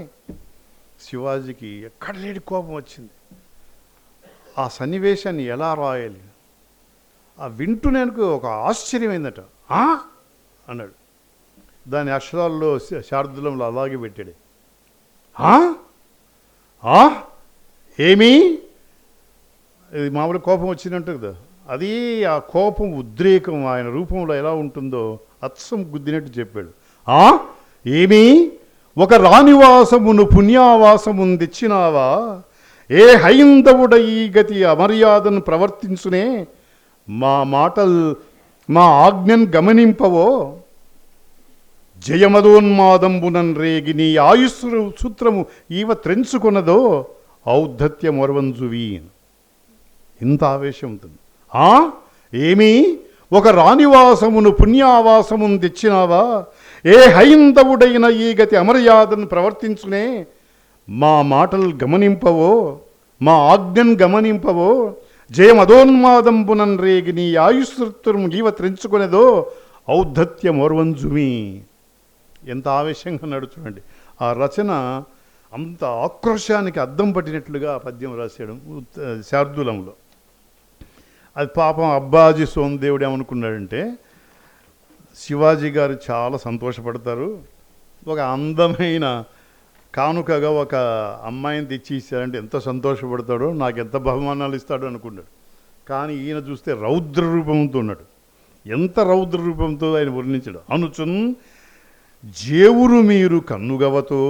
శివాజీకి ఎక్కడ లేని కోపం వచ్చింది. ఆ సన్నివేశాన్ని ఎలా రాయాలి ఆ వింటూనేందుకు ఒక ఆశ్చర్యమైందట. అన్నాడు. దాని అక్షరాల్లో శార్దులంలో అలాగే పెట్టాడు. ఏమీ, ఇది మామూలు కోపం వచ్చినట్టు కదా, అది ఆ కోపం ఉద్రేకం ఆయన రూపంలో ఎలా ఉంటుందో అచ్చం గుద్దినట్టు చెప్పాడు. ఏమీ, ఒక రాణివాసమును పుణ్యావాసమును తెచ్చినావా, ఏ హైందవుడ ఈ గతి అమర్యాదను ప్రవర్తించునే, మా ఆజ్ఞను గమనింపవో, జయమదోన్మాదంబునన్ రేగి నీ ఆయుస్సు సూత్రము ఈవ త్రెంచుకున్నదో ఔద్ధత్యమొరవంజువి. ఇంత ఆవేశం ఉంటుంది. ఏమీ, ఒక రాణివాసమును పుణ్యావాసమును తెచ్చినావా, ఏ హైందవుడైన ఈ గతి అమర్యాదను ప్రవర్తించునే, మా మాటలు గమనింపవో, మా ఆజ్ఞను గమనింపవో, జయమదోన్మాదంబునన్ రేగి నీ ఆయుస్సుత్రం ఈవ త్రెంచుకునేదో ఔద్ధత్యమోర్వంజుమి. ఎంత ఆవేశంగా నడుచుకోండి. ఆ రచన అంత ఆక్రోశానికి అద్దం పట్టినట్లుగా ఆ పద్యం రాశాడు శార్దూలంలో. అది పాపం అబ్బాజీ సోమదేవుడు ఏమనుకున్నాడంటే, శివాజీ గారు చాలా సంతోషపడతారు, ఒక అందమైన కానుకగా ఒక అమ్మాయిని తెచ్చి ఇచ్చారంటే ఎంత సంతోషపడతాడో, నాకు ఎంత బహుమానాలు ఇస్తాడో అనుకున్నాడు. కానీ ఈయన చూస్తే రౌద్ర రూపంతో ఉన్నాడు. ఎంత రౌద్ర రూపంతో ఆయన వర్ణించాడు. అనుచున్ జేవురు మీరు కన్నుగవతో,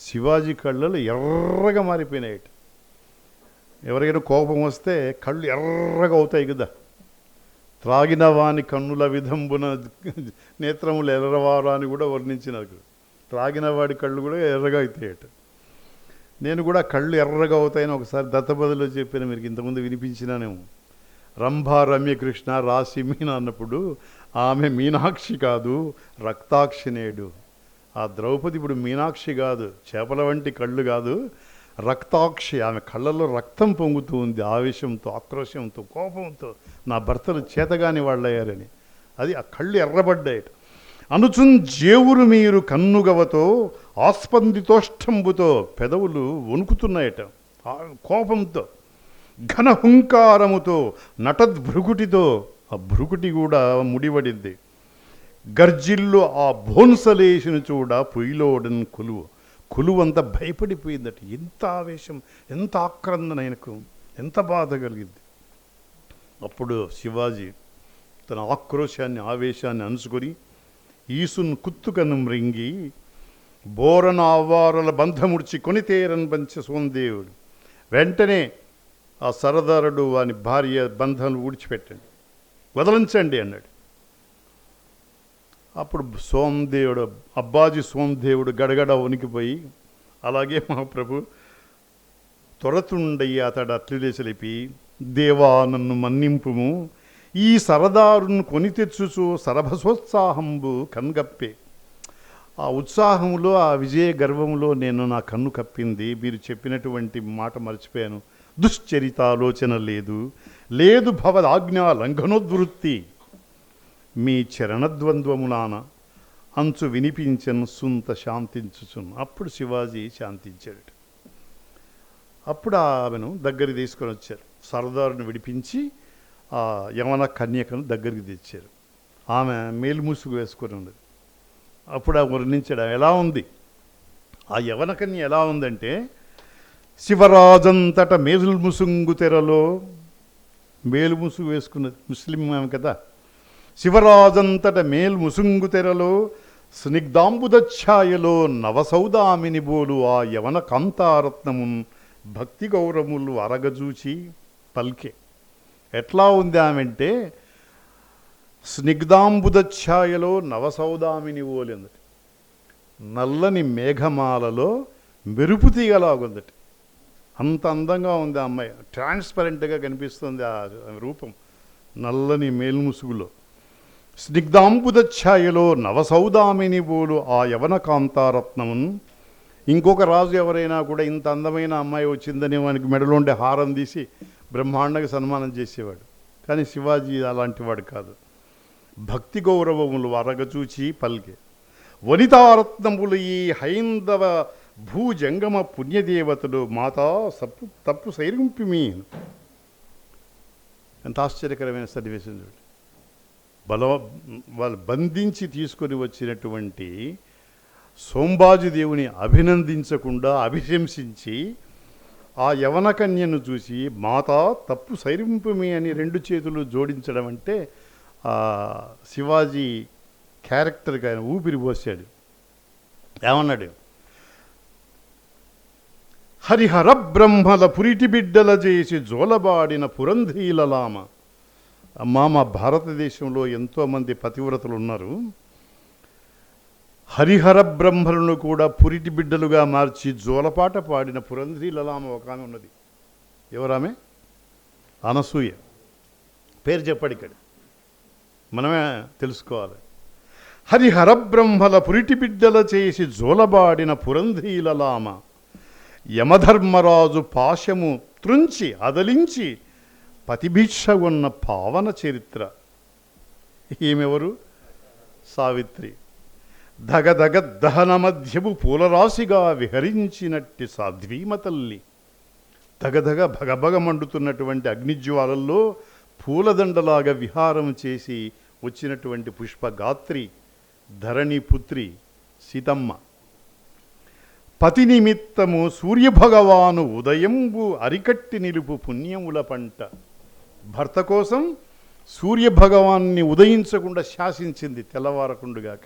శివాజీ కళ్ళలు ఎర్రగా మారిపోయినాయట. ఎవరికైనా కోపం వస్తే కళ్ళు ఎర్రగా అవుతాయి కదా. త్రాగిన వాని కన్నుల విధంబున నేత్రములు ఎర్రవారు అని కూడా వర్ణించినారు. త్రాగిన వాడి కళ్ళు కూడా ఎర్రగా అవుతాయట. నేను కూడా కళ్ళు ఎర్రగా అవుతాయని ఒకసారి దత్తపదిలో చెప్పాను, మీరు ఇంతకుముందు వినిపించినానేమో. రంభా రమ్యకృష్ణ రాశి మీన అన్నప్పుడు ఆమె మీనాక్షి కాదు, రక్తాక్షి నేడు. ఆ ద్రౌపది ఇప్పుడు మీనాక్షి కాదు, చేపల వంటి కళ్ళు కాదు, రక్తాక్షి. ఆమె కళ్ళల్లో రక్తం పొంగుతూ ఉంది, ఆవేశంతో, ఆక్రోశంతో, కోపంతో. నా భర్తలు చేతగాని వాళ్ళయ్యారని. అది ఆ కళ్ళు ఎర్రబడ్డాయట. అనుచున్ జేవురు మీరు కన్నుగవతో, ఆస్పందితోష్టంబుతో, పెదవులు వణుకుతున్నాయట కోపంతో. ఘనహుంకారముతో, నటద్భృకుటితో, ఆ భృకుటి కూడా ముడిపడింది. గర్జిల్లు ఆ భోన్సలేసిన చూడ పొయ్యిలోడన్ కొలువంతా భయపడిపోయిందట. ఎంత ఆవేశం, ఎంత ఆక్రందన, ఆయనకు ఎంత బాధ కలిగింది. అప్పుడు శివాజీ తన ఆక్రోశాన్ని, ఆవేశాన్ని అణుచుకొని ఈసున్ కుత్తుకను మృంగి బోరన అవ్వారల బంధముడిచి కొనితేరని పంచ సోమదేవుడు. వెంటనే ఆ సరదారుడు వాని భార్య బంధాలు ఊడ్చిపెట్టండి, వదలించండి అన్నాడు. అప్పుడు సోమదేవుడు, అబ్బాజీ సోమదేవుడు గడగడ వణికిపోయి, అలాగే మా ప్రభు త్వరతుండయి అతడు అట్లులేసలిపి, దేవా నన్ను మన్నింపుము, ఈ సరదారును కొని తెచ్చుచు సరభసోత్సాహంబు కన్గప్పే. ఆ ఉత్సాహంలో, ఆ విజయ గర్వంలో నేను నా కన్ను కప్పింది. మీరు చెప్పినటువంటి మాట మర్చిపోయాను. దుశ్చరితాలోచన లేదు భవదాజ్ఞా లంఘనోద్వృత్తి. మీ చరణద్వంద్వములాన అంచు వినిపించను సుంత శాంతించుచును. అప్పుడు శివాజీ శాంతించాడు. అప్పుడు ఆమెను దగ్గరికి తీసుకొని వచ్చారు. సరదారుని విడిపించి ఆ యవన కన్యకను దగ్గరికి తెచ్చారు. ఆమె మేలుముసుగు వేసుకొని ఉన్నది. అప్పుడు ఆ వర్ణించడం ఎలా ఉంది, ఆ యవన కన్య ఎలా ఉందంటే, శివరాజంతట మేలుముసుంగు తెరలో, మేలుముసుగు వేసుకున్నది ముస్లిం ఆమె కదా. శివరాజంతట మేల్ముసుంగు తెరలో, స్నిగ్ధాంబుదఛాయలో నవసౌదామిని బోలు ఆ యవన కాంతారత్నమున్ భక్తి గౌరములు అరగజూచి పల్కే. ఎట్లా ఉంది ఆమెంటే, స్నిగ్ధాంబుదఛాయలో నవసౌదామిని ఓలిందటి, నల్లని మేఘమాలలో మెరుపు తీగలాగుందటి. అంత అందంగా ఉంది ఆ అమ్మాయి. ట్రాన్స్పరెంట్గా కనిపిస్తుంది ఆ రూపం నల్లని మేల్ముసుగులో. స్నిగ్ధాంబుదఛాయలో నవసౌదామిని బోలు ఆ యవన కాంతారత్నమున్. ఇంకొక రాజు ఎవరైనా కూడా ఇంత అందమైన అమ్మాయి వచ్చిందని వానికి మెడలో ఉండే హారం తీసి బ్రహ్మాండంగా సన్మానం చేసేవాడు. కానీ శివాజీ అలాంటి వాడు కాదు. భక్తి గౌరవములు అరగచూచి పల్కే. వనితారత్నములు ఈ హైందవ భూజంగమ పుణ్యదేవతలు మాతా తప్పు సైరింపిమి. ఎంత ఆశ్చర్యకరమైన సన్నివేశం చూడండి. వాళ్ళు బంధించి తీసుకొని వచ్చినటువంటి సోంబాజీ దేవుని అభినందించకుండా అభిశంసించి ఆ యవన కన్యను చూసి మాతా తప్పు సైరింపుమి అని రెండు చేతులు జోడించడం అంటే శివాజీ క్యారెక్టర్కి ఆయన ఊపిరి పోసాడు. ఏమన్నాడు, హరిహర బ్రహ్మల పురిటి బిడ్డల చేసి జోలబాడిన పురంధీలలామ. అమ్మా, మా భారతదేశంలో ఎంతోమంది పతివ్రతలు ఉన్నారు. హరిహర బ్రహ్మలను కూడా పురిటి బిడ్డలుగా మార్చి జోలపాట పాడిన పురంధీలలామ ఒక ఆమె ఉన్నది. ఎవరామె? అనసూయ. పేరు చెప్పాడు ఇక్కడ, మనమే తెలుసుకోవాలి. హరిహర బ్రహ్మల పురిటి బిడ్డల చేసి జోలబాడిన పురంధీలలామ, యమధర్మరాజు పాశము త్రుంచి అదలించి పతిభిక్ష ఉన్న పావన చరిత్ర. ఈమెవరు? సావిత్రి. ధగధగ దహన మధ్యము పూలరాశిగా విహరించినట్టి సాధ్వీమ తల్లి. ధగధగ భగభగ మండుతున్నటువంటి అగ్నిజ్వాలల్లో పూలదండలాగా విహారం చేసి వచ్చినటువంటి పుష్పగాత్రి ధరణిపుత్రి సీతమ్మ. పతి నిమిత్తము సూర్యభగవాను ఉదయంబు అరికట్టి నిలుపు పుణ్యముల పంట. భర్త కోసం సూర్యభగవాన్ని ఉదయించకుండా శాసించింది తెల్లవారకుండుగాక.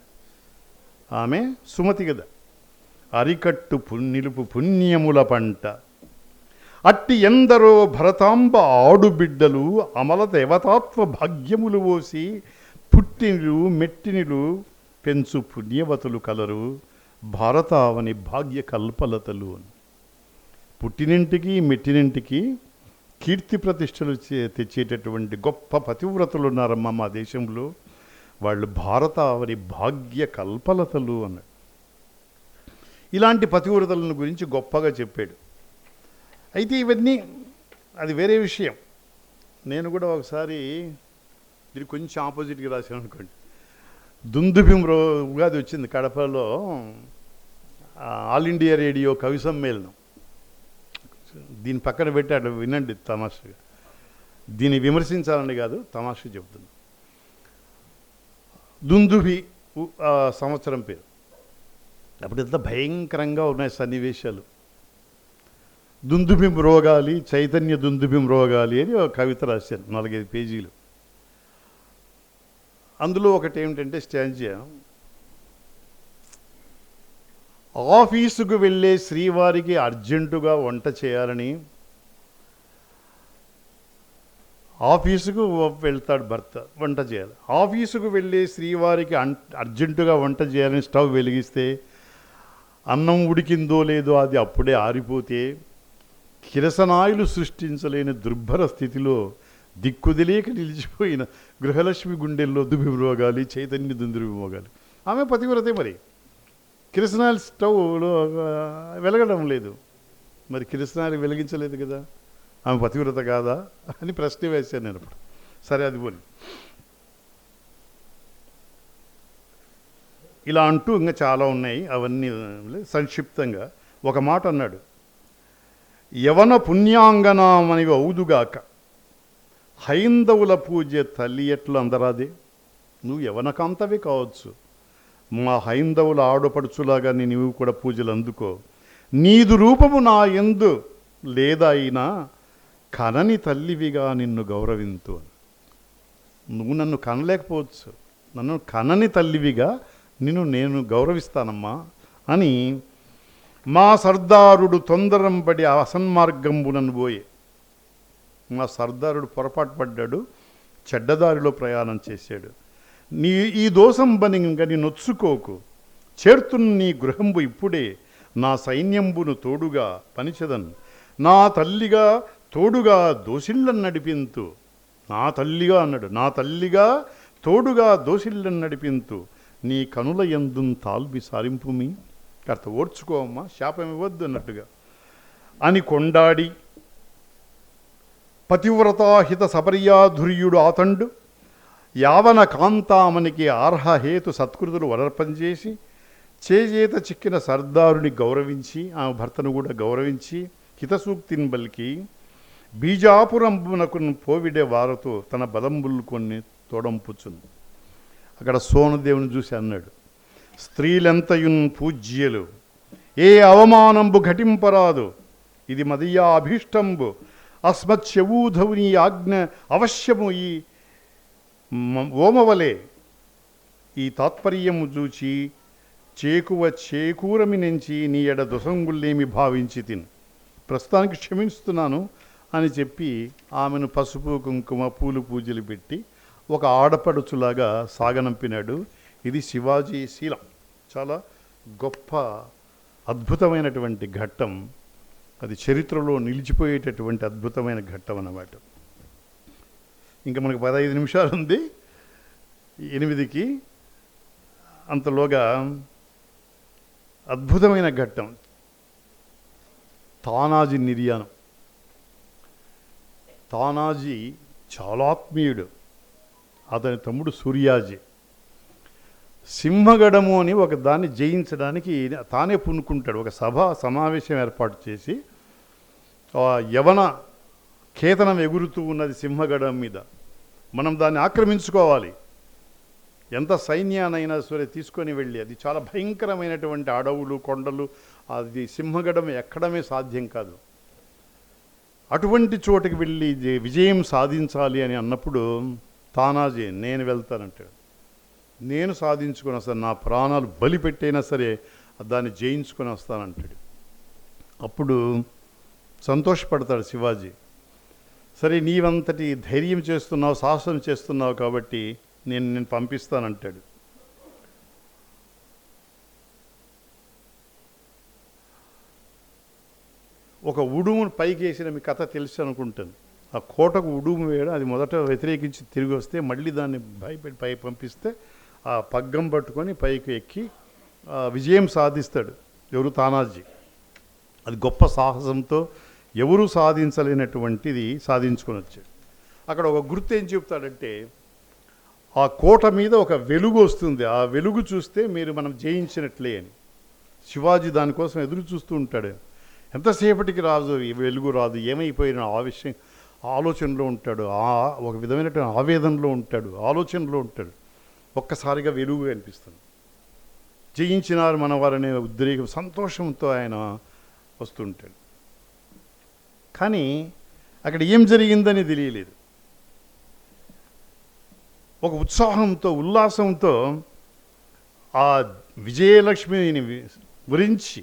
ఆమె సుమతి కదా. అరికట్టు నిలుపు పుణ్యముల పంట. అట్టి ఎందరో భరతాంబ ఆడుబిడ్డలు అమల దేవతాత్వ భాగ్యములు ఓసి పుట్టినిలు మెట్టినిలు పెంచు పుణ్యవతులు కలరు భారతావని భాగ్య కల్పలతలు. పుట్టినింటికి మెట్టినింటికి కీర్తి ప్రతిష్టలు తెచ్చేటటువంటి గొప్ప పతివ్రతలు ఉన్నారమ్మ మా దేశంలో. వాళ్ళు భారతావని భాగ్య కల్పలతలు అన్నాడు. ఇలాంటి పతివ్రతలను గురించి గొప్పగా చెప్పాడు. అయితే ఇవన్నీ అది వేరే విషయం. నేను కూడా ఒకసారి దీనికి కొంచెం ఆపోజిట్గా రాశాను అనుకోండి. దుందుభిం ఉగాది వచ్చింది కడపలో, ఆల్ ఇండియా రేడియో కవి సమ్మేళనం. దీని పక్కన పెట్టాడు, వినండి తమాషగా. దీన్ని విమర్శించాలని కాదు, తమాషగా చెప్తున్నా. దుందుభి సంవత్సరం పేరు. అప్పుడు ఎంత భయంకరంగా ఉన్నాయి సన్నివేశాలు. దుందుభిం రోగాలి, చైతన్య దుందుభిం రోగాలి అని ఒక కవిత రాశాను, 4-5 పేజీలు. అందులో ఒకటి ఏమిటంటే స్టాంజియా, ఆఫీసుకు వెళ్ళే శ్రీవారికి అర్జెంటుగా వంట చేయాలని, ఆఫీసుకు వెళ్తాడు భర్త, వంట చేయాలి. ఆఫీసుకు వెళ్ళే శ్రీవారికి అర్జెంటుగా వంట చేయాలని స్టవ్ వెలిగిస్తే అన్నం ఉడికిందో లేదో అది అప్పుడే ఆరిపోతే కిరసనాయిలు సృష్టించలేని దుర్భర స్థితిలో దిక్కుదిలేక నిలిచిపోయిన గృహలక్ష్మి గుండెల్లో దుభిమోగాలి, చైతన్య దుందుభిమోగాలి. ఆమె పతివ్రతే. మరి కిరసనాయిల్ స్టవ్లో వెలగడం లేదు, మరి కిరసనాయిలు వెలిగించలేదు కదా, ఆమె పతివ్రత కాదా అని ప్రశ్న వేశాను నేను అప్పుడు. సరే, అది పోని. ఇలా అంటూ ఇంకా చాలా ఉన్నాయి, అవన్నీ సంక్షిప్తంగా ఒక మాట అన్నాడు. యవన పుణ్యాంగనామనివి అవుదుగాక, హైందవుల పూజ తల్లి ఎట్లు అందరాదే. నువ్వు యవనకాంతవి కావచ్చు, మా హైందవుల ఆడపడుచులాగా నీవు కూడా పూజలు అందుకో. నీదు రూపము నా యందు లేదైనా కనని తల్లివిగా నిన్ను గౌరవింతు. నువ్వు నన్ను కనలేకపోవచ్చు, నన్ను కనని తల్లివిగా నేను గౌరవిస్తానమ్మా అని మా సర్దారుడు తొందరంపడి అసన్మార్గంబునను పోయే. మా సర్దారుడు పొరపాటు పడ్డాడు, చెడ్డదారిలో ప్రయాణం చేశాడు. నీ ఈ దోషం బని ఇంక నీ నొచ్చుకోకు, చేర్తున్న నీ గృహంబు ఇప్పుడే నా సైన్యంబును తోడుగా పనిచెదన్. నా తల్లిగా తోడుగా దోసిళ్ళను నడిపింతు. నా తల్లిగా అన్నాడు, నా తల్లిగా తోడుగా దోసిళ్ళను నడిపింతు. నీ కనుల యందున్ తాల్బి సారింపుమి. కాస్త ఓర్చుకో అమ్మా, శాపం ఇవ్వద్దు అన్నట్టుగా అని కొండాడి పతివ్రతాహిత సపర్యాధుర్యుడు ఆతండు యావన కాంతామనికి అర్హహేతు సత్కృతులు వనర్పంచేసి చేజేత చిక్కిన సర్దారుని గౌరవించి, ఆమె భర్తను కూడా గౌరవించి హితసూక్తిని బలికి బీజాపురంబునకు పోవిడే వారతో తన బలంబులు కొన్ని తోడంపుచుంది. అక్కడ సోనుదేవుని చూసి అన్నాడు, స్త్రీలెంతయున్ పూజ్యలు, ఏ అవమానంబు ఘటింపరాదు. ఇది మదీయా అభీష్టంబు, అస్మత్యవూధవు నీ ఆజ్ఞ అవశ్యము ఈ ఓమవలే. ఈ తాత్పర్యము చూచి చేకూరమి నుంచి నీ ఎడ దొసంగుల్లేమి భావించి తిని ప్రస్తుతానికి క్షమిస్తున్నాను అని చెప్పి ఆమెను పసుపు కుంకుమ పూలు పూజలు పెట్టి ఒక ఆడపడుచులాగా సాగనంపినాడు. ఇది శివాజీ శీలం. చాలా గొప్ప అద్భుతమైనటువంటి ఘట్టం, అది చరిత్రలో నిలిచిపోయేటటువంటి అద్భుతమైన ఘట్టం అన్నమాట. ఇంకా మనకు 15 నిమిషాలు ఉంది 8కి. అంతలోగా అద్భుతమైన ఘట్టం తానాజీ నిర్యాణం. తానాజీ చాలా ఆత్మీయుడు. అతని తమ్ముడు సూర్యాజీ. సింహగడము అని ఒక దాన్ని జయించడానికి తానే పూనుకుంటాడు. ఒక సమావేశం ఏర్పాటు చేసి యవన కేతనం ఎగురుతూ ఉన్నది సింహగడం మీద, మనం దాన్ని ఆక్రమించుకోవాలి, ఎంత సైన్యానైనా సరే తీసుకొని వెళ్ళి, అది చాలా భయంకరమైనటువంటి అడవులు కొండలు, అది సింహగడం ఎక్కడమే సాధ్యం కాదు, అటువంటి చోటుకి వెళ్ళి విజయం సాధించాలి అని అన్నప్పుడు తానాజీ నేను వెళ్తానంటాడు. నేను సాధించుకొని వస్తాను, నా ప్రాణాలు బలి పెట్టైనా సరే దాన్ని జయించుకొని వస్తానంటాడు. అప్పుడు సంతోషపడతాడు శివాజీ. సరే నీవంతటి ధైర్యం చేస్తున్నావు, సాహసం చేస్తున్నావు కాబట్టి నేను పంపిస్తానంటాడు. ఒక ఉడుమును పైకి వేసిన మీ కథ తెలుసు అనుకుంటాను. ఆ కోటకు ఉడుము వేయడం, అది మొదట వ్యతిరేకించి తిరిగి వస్తే మళ్ళీ దాన్ని భయపెట్టి పై పంపిస్తే ఆ పగ్గం పట్టుకొని పైకి ఎక్కి విజయం సాధిస్తాడు. ఎవరు? తానాజీ. అది గొప్ప సాహసంతో ఎవరు సాధించలేనటువంటిది సాధించుకొని వచ్చాడు. అక్కడ ఒక గుర్తు ఏం చెప్తాడంటే, ఆ కోట మీద ఒక వెలుగు వస్తుంది, ఆ వెలుగు చూస్తే మీరు మనం జయించినట్లే అని. శివాజీ దానికోసం ఎదురు చూస్తూ ఉంటాడు. ఎంతసేపటికి రాదు, ఈ వెలుగు రాదు, ఏమైపోయిన ఆలోచనలో ఉంటాడు, ఒక విధమైనటువంటి ఆవేదనలో ఉంటాడు, ఆలోచనలో ఉంటాడు. ఒక్కసారిగా వెలుగు అనిపిస్తుంది. జయించినారు మనవారనే ఉద్రేకం, సంతోషంతో ఆయన వస్తుంటాడు. కానీ అక్కడ ఏం జరిగిందని తెలియలేదు. ఒక ఉత్సాహంతో ఉల్లాసంతో ఆ విజయలక్ష్మిని గురించి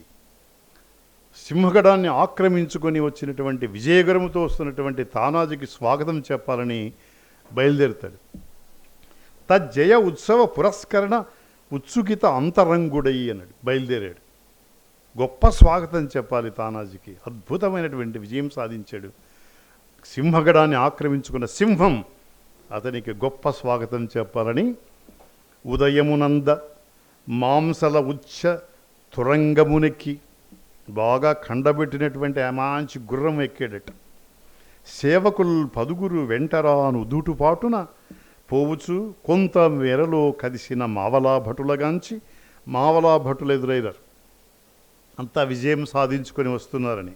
సింహగడాన్ని ఆక్రమించుకొని వచ్చినటువంటి విజయగరముతో వస్తున్నటువంటి తానాజీకి స్వాగతం చెప్పాలని బయలుదేరుతాడు. తజ్జయ ఉత్సవ పురస్కరణ ఉత్సుకిత అంతరంగుడై అన్నాడు. బయలుదేరాడు. గొప్ప స్వాగతం చెప్పాలి తానాజీకి. అద్భుతమైనటువంటి విజయం సాధించాడు. సింహగడాన్ని ఆక్రమించుకున్న సింహం, అతనికి గొప్ప స్వాగతం చెప్పాలని ఉదయమునంద మాంసల ఉచ్చ తురంగమునెక్కి బాగా కండబెట్టినటువంటి మంచి గుర్రం ఎక్కాడట. సేవకులు 10 వెంటరాను ఉదుటుపాటున పోవచ్చు కొంత మేరలో కదిసిన మావలా భటులగాంచి మావలా భటులు ఎదురైనారు. అంతా విజయం సాధించుకొని వస్తున్నారని.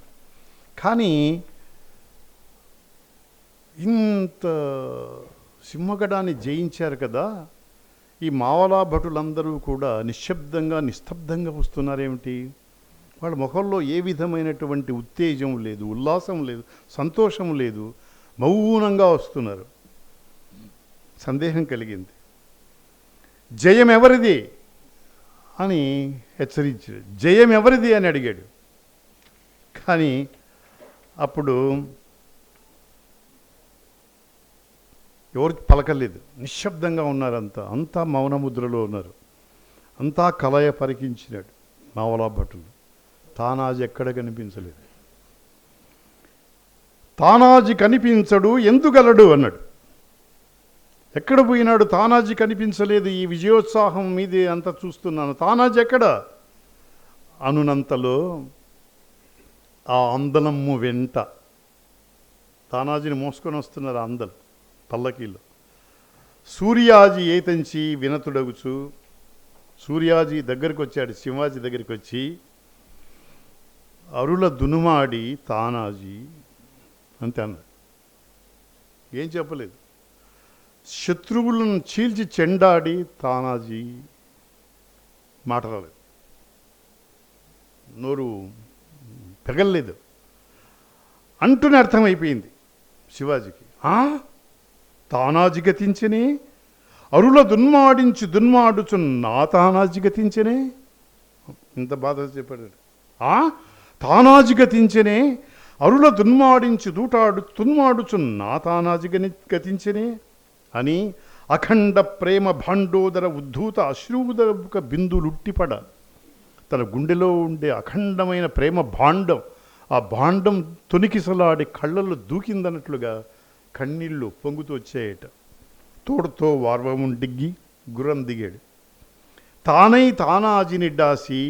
కానీ ఇంత సింహగడాన్ని జయించారు కదా, ఈ మావలా భటులందరూ కూడా నిశ్శబ్దంగా నిస్తబ్దంగా వస్తున్నారేమిటి? వాళ్ళ ముఖంలో ఏ విధమైనటువంటి ఉత్తేజం లేదు, ఉల్లాసం లేదు, సంతోషం లేదు, మౌనంగా వస్తున్నారు. సందేహం కలిగింది. జయం ఎవరిది అని హెచ్చరించాడు. జయం ఎవరిది అని అడిగాడు. కానీ అప్పుడు ఎవరు పలకలేదు, నిశ్శబ్దంగా ఉన్నారు. అంతా మౌనముద్రలో ఉన్నారు. అంతా కలయ పరికించినాడు మావలా భటులు. తానాజీ ఎక్కడ కనిపించలేదు. తానాజీ కనిపించడు, ఎందుగలడు అన్నాడు. ఎక్కడ పోయినాడు? తానాజీ కనిపించలేదు. ఈ విజయోత్సాహం మీదే అంతా చూస్తున్నాను, తానాజీ ఎక్కడ అనునంతలో ఆ అందలమ్ము వెంట తానాజీని మోసుకొని వస్తున్నారు అందలు పల్లకీలో. సూర్యాజీ ఏతంచి వినతుడగుచు సూర్యాజీ దగ్గరికి వచ్చాడు. శివాజీ దగ్గరికి వచ్చి అరుల దునుమాడి తానాజీ అంతే అన్నాడు. ఏం చెప్పలేదు. శత్రువులను చీల్చి చెండాడి తానాజీ మాట రాలేదు, నోరు పెగల్లేదు. అంటూనే అర్థమైపోయింది శివాజీకి. తానాజీ గతించనే, అరుల దున్మాడుచు నా తానాజీ గతించనే. ఇంత బాధ చెప్పాడు. తానాజీ గతించనే, అరుల తున్మాడుచు నా తానాజీ గతించనే అని అఖండ ప్రేమ భాండోదర ఉద్ధూత అశ్రూదరక బిందులుట్టిపడ తన గుండెలో ఉండే అఖండమైన ప్రేమ భాండం, ఆ భాండం తొనికిసలాడి కళ్ళల్లో దూకిందన్నట్లుగా కన్నీళ్ళు పొంగుతూ వచ్చాయట. తోడుతో వార్వముండిగ్గి గుర్రం దిగాడు. తానై తానాజినిడ్డాసి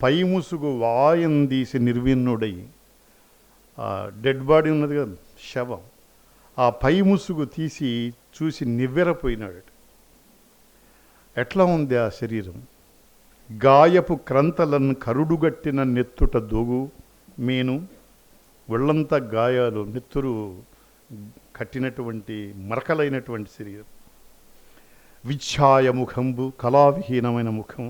పై ముసుగు వాయందీసి నిర్విన్నుడై, ఆ డెడ్ బాడీ ఉన్నది కదా శవం, ఆ పై ముసుగు తీసి చూసి నివ్వెరపోయినాడు. ఎట్లా ఉంది ఆ శరీరం? గాయపు క్రంతలను కరుడుగట్టిన నెత్తుట దోగు మేను, ఒళ్ళంతా గాయాలు, నెత్తురు కట్టినటువంటి మరకలైనటువంటి శరీరం. విఛాయ ముఖంబు, కళావిహీనమైన ముఖం,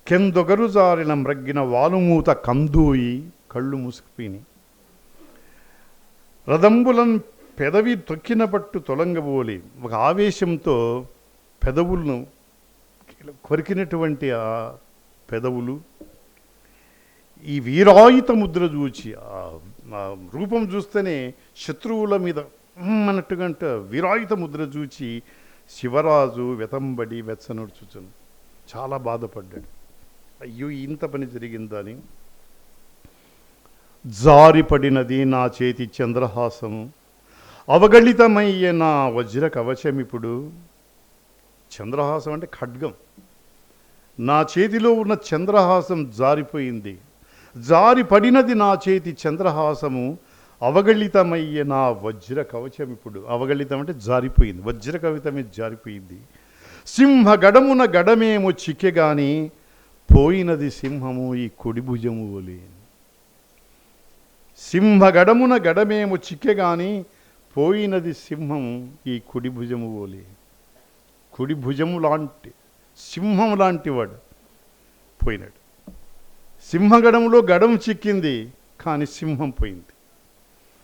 కెందొగరు జారిన మ్రగ్గిన వాలుమూత కందూయి, కళ్ళు మూసుకుపోయినాయి. రదంబులను పెదవి తొక్కిన పట్టు తొలంగబోలి, ఒక ఆవేశంతో పెదవులను కొరికినటువంటి ఆ పెదవులు, ఈ వీరాయుత ముద్ర చూచి, ఆ రూపం చూస్తేనే శత్రువుల మీద అన్నట్టుగా వీరాయుత ముద్ర చూచి శివరాజు వెతంబడి వెచ్చనొడ్చుచును. చాలా బాధపడ్డాడు. అయ్యో, ఇంత పని జరిగిందని. జారిపడినది నా చేతి చంద్రహాసము, అవగళితమయ్యే నా వజ్ర కవచమిప్పుడు. చంద్రహాసం అంటే ఖడ్గం. నా చేతిలో ఉన్న చంద్రహాసం జారిపోయింది. జారిపడినది నా చేతి చంద్రహాసము, అవగళితమయ్యే నా వజ్ర కవచం ఇప్పుడు. అవగళితం అంటే జారిపోయింది, వజ్ర కవితమే జారిపోయింది. సింహ గడమున గడమేమో చిక్కెగాని, పోయినది సింహము ఈ కుడి భుజము ఓలి. సింహ గడమున గడమేమో చిక్కెగాని, పోయినది సింహము ఈ కుడి భుజము ఓలి. కుడి భుజము లాంటి సింహం లాంటి వాడు పోయినాడు. సింహగడంలో గడం చిక్కింది, కానీ సింహం పోయింది.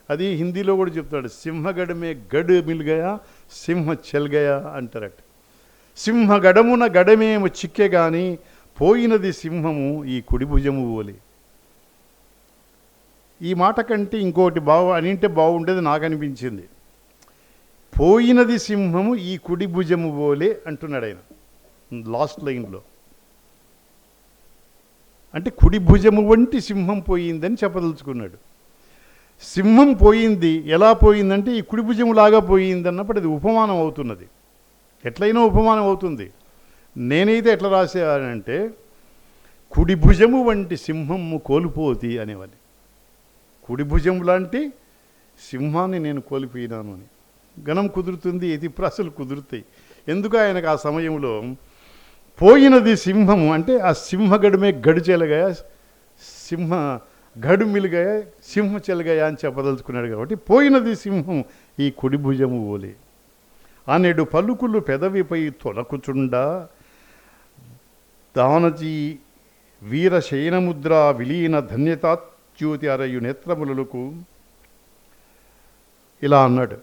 అది హిందీలో కూడా చెప్తాడు, సింహగడమే గడ్ మిల్గయా సింహ చెల్గయా అంటారట. సింహగడమున గడమేమో చిక్కే గాని, పోయినది సింహము ఈ కుడి భుజము ఓలి. ఈ మాట కంటే ఇంకోటి అనింటే బాగుండేది నాకు అనిపించింది. పోయినది సింహము ఈ కుడి భుజము ఓలే అంటున్నాడు ఆయన లాస్ట్ లైన్లో. అంటే కుడి భుజము వంటి సింహం పోయిందని చెప్పదలుచుకున్నాడు. సింహం పోయింది, ఎలా పోయిందంటే ఈ కుడి భుజములాగా పోయింది అన్నప్పుడు అది ఉపమానం అవుతున్నది. ఎట్లయినా ఉపమానం అవుతుంది. నేనైతే ఎట్లా రాసేవానంటే, కుడి భుజము వంటి సింహము కోల్పోతి అనేవాడిని. కుడి భుజము లాంటి సింహాన్ని నేను కోల్పోయినాను అని. గణం కుదురుతుంది, ఎతిప్రాసలు కుదురుతాయి. ఎందుకు ఆయనకు ఆ సమయంలో పోయినది సింహము అంటే ఆ సింహగడమే గడు చెలగాయ, సింహ గడు మిలుగాయ, సింహ చెలగాయ అని చెప్పదలుచుకున్నాడు. కాబట్టి పోయినది సింహం ఈ కుడి భుజము ఓలే. అనేడు పలుకులు పెదవిపై తొలకుచుండా, దానజీ వీర శయనముద్ర విలీన ధన్యతాచ్యుతి అరయు నేత్రములకు. ఇలా అన్నాడు.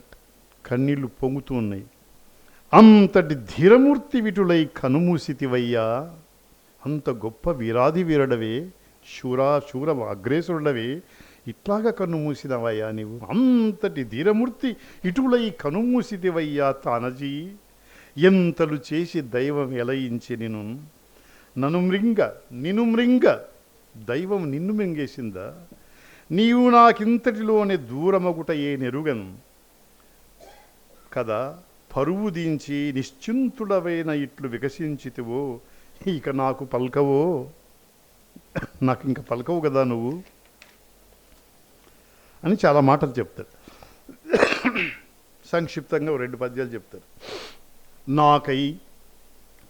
కన్నీళ్లు పొంగుతూ ఉన్నాయి. అంతటి ధీరమూర్తి విటులై కనుమూసితివయ్యా, అంత గొప్ప వీరాది వీరుడవే, శూర అగ్రేసురుడవే, ఇట్లాగా కన్ను మూసినవయ్యా నీవు. అంతటి ధీరమూర్తి ఇటులై కనుమూసితివయ్యా తానజీ, ఎంతలు చేసి దైవం ఎలయించి నన్ను మృంగ దైవం నిన్ను మింగేసిందా? నీవు నాకింతటిలోనే దూరమగుట ఏ నెరుగను కదా, పరువు దించి నిశ్చింతుడవైన ఇట్లు వికసించితివో, ఇక నాకు పలకవో, నాకు ఇంకా పలకవు కదా నువ్వు అని చాలా మాటలు చెప్తాడు. సంక్షిప్తంగా 2 పద్యాలు చెప్తారు. నాకై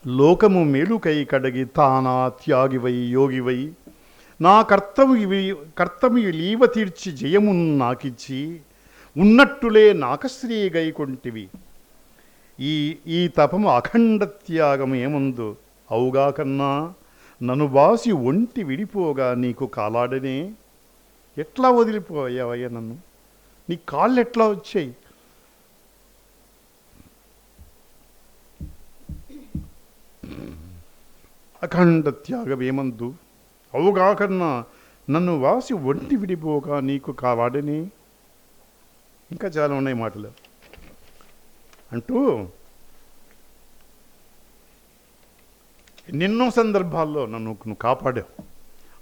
లోకము మేలుకై కడగి తానా త్యాగివై యోగివై, నా కర్తవ్యు లీవ తీర్చి జయమున్ నాకిచ్చి, ఉన్నట్టులే నాకశ్రీ గైకొంటివి. ఈ తపము అఖండ త్యాగము ఏముందు అవుగా కన్నా, నన్ను బాసి ఒంటి విడిపోగా నీకు కాలాడనే. ఎట్లా వదిలిపోయావయ్యా నన్ను? నీ కాళ్ళు ఎట్లా వచ్చాయి? అఖండ త్యాగం ఏమందు అవుగా కన్నా, నన్ను వాసి ఒంటి విడిపోగా నీకు కావాడని. ఇంకా చాలా ఉన్నాయి మాటలు అంటూ ఎన్నెన్నో సందర్భాల్లో నన్ను కాపాడావు.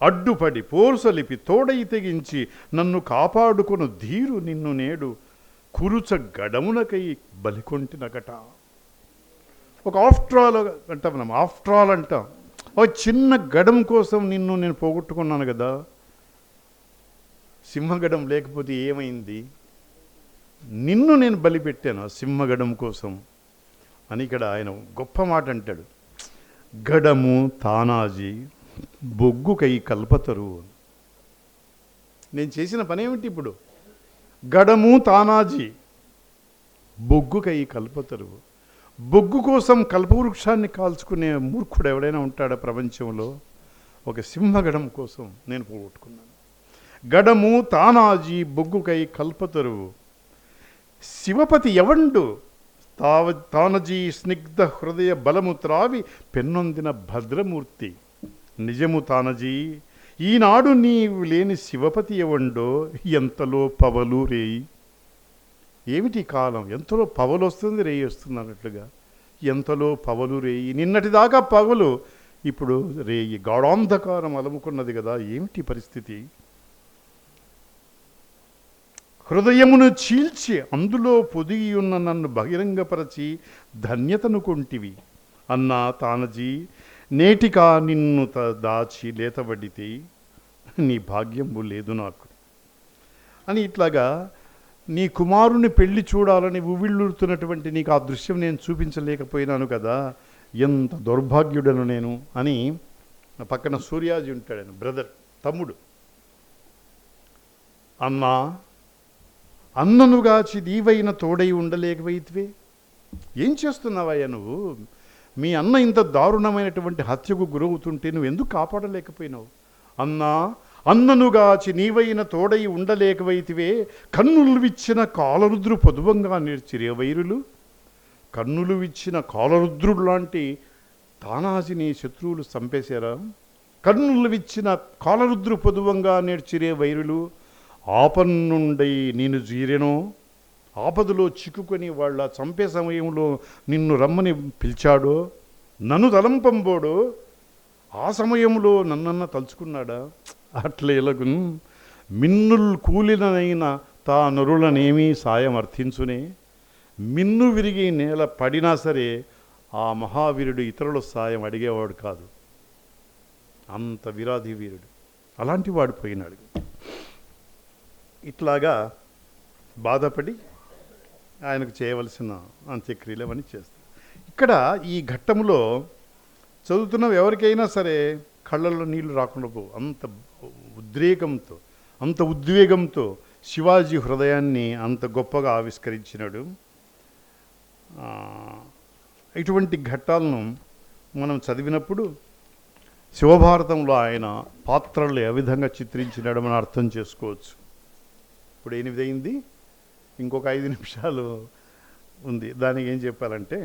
అడ్డుపడి పోర్సలిపి తోడై తెగించి నన్ను కాపాడుకొను ధీరు నిన్ను నేడు కురుచ గడమునకై బలికొంటినగట. ఒక ఆఫ్ట్రాల్ అంటాం మనం, ఆఫ్ట్రాల్ అంటాం. ఒక చిన్న గడం కోసం నిన్ను నేను పోగొట్టుకున్నాను కదా. సింహగడం లేకపోతే ఏమైంది? నిన్ను నేను బలిపెట్టాను ఆ సింహగడం కోసం అని ఇక్కడ ఆయన గొప్ప మాట అంటాడు. గడము తానాజీ బొగ్గుకై కల్పతరు. నేను చేసిన పనేమిటి ఇప్పుడు? గడము తానాజీ బొగ్గుకై కల్పతరు. బొగ్గు కోసం కల్పవృక్షాన్ని కాల్చుకునే మూర్ఖుడు ఎవడైనా ఉంటాడా ప్రపంచంలో? ఒక సింహగడం కోసం నేను పోగొట్టుకున్నాను. గడము తానాజీ బొగ్గుకై కల్పతరు. శివపతి ఎవండు తానజీ స్నిగ్ధ హృదయ బలము త్రావి పెన్నొందిన భద్రమూర్తి. నిజము తానజీ, ఈనాడు నీవు లేని శివపతి ఎవండో ఎంతలో పవలు రేయి. ఏమిటి కాలం? ఎంతలో పవలు వస్తుంది, రేయి వస్తుంది అన్నట్లుగా. ఎంతలో పవలు రేయి. నిన్నటిదాకా పగలు, ఇప్పుడు రేయి. గాఢాంధకారం అలముకున్నది కదా. ఏమిటి పరిస్థితి? హృదయమును చీల్చి అందులో పొదిగి ఉన్న నన్ను బహిరంగపరచి ధన్యతను కొంటివి అన్నా తానజీ. నేటికా నిన్ను దాచి లేతబడితే నీ భాగ్యము లేదు నాకు అని. ఇట్లాగా నీ కుమారుని పెళ్లి చూడాలని ఉవ్విళ్ళూరుతున్నటువంటి నీకు ఆ దృశ్యం నేను చూపించలేకపోయినాను కదా, ఎంత దౌర్భాగ్యుడను నేను అని. పక్కన సూర్యాజీ ఉంటాడు, ఆయన బ్రదర్, తమ్ముడు. అన్నా, అన్ననుగాచి నీవైన తోడై ఉండలేకపోయితివే. ఏం చేస్తున్నావయ్యా నువ్వు? మీ అన్న ఇంత దారుణమైనటువంటి హత్యకు గురవుతుంటే నువ్వు ఎందుకు కాపాడలేకపోయినావు? అన్నా, అన్ననుగాచి నీవైన తోడై ఉండలేకవైతివే. కన్నులు విచ్చిన కాలరుద్రు పొదువంగా నేర్చిరే వైరులు. కన్నులు విచ్చిన కాలరుద్రుడు లాంటి తానాజిని శత్రువులు చంపేశారా? కన్నులు విచ్చిన కాలరుద్రు పొదువంగా నేర్చిరే వైరులు. ఆపన్నుండై నేను జీరెనో. ఆపదలో చిక్కుకొని వాళ్ళ చంపే సమయంలో నిన్ను రమ్మని పిలిచాడో, నన్ను తలంపంబోడో, ఆ సమయంలో నన్నన్న తలుచుకున్నాడా? అట్లే ఎలగున్ మిన్నుల్ కూలిననైన తా నరులనేమీ సాయం అర్థించునే. మిన్ను విరిగి నేల పడినా సరే ఆ మహావీరుడు ఇతరుల సాయం అడిగేవాడు కాదు. అంత విరాధి వీరుడు. అలాంటి వాడు పోయినాడు. ఇట్లాగా బాధపడి ఆయనకు చేయవలసిన అంత్యక్రియలు అవన్నీ చేస్తారు. ఇక్కడ ఈ ఘట్టంలో చదువుతున్న ఎవరికైనా సరే కళ్ళల్లో నీళ్లు రాకుండా పో. అంత ఉద్రేకంతో, అంత ఉద్వేగంతో శివాజీ హృదయాన్ని అంత గొప్పగా ఆవిష్కరించినాడు. ఇటువంటి ఘట్టాలను మనం చదివినప్పుడు శివభారతంలో ఆయన పాత్రలు ఏ విధంగా చిత్రించినాడో మనం అర్థం చేసుకోవచ్చు. ఇప్పుడు 8 అయింది, ఇంకొక 5 నిమిషాలు ఉంది. దానికి ఏం చెప్పాలంటే,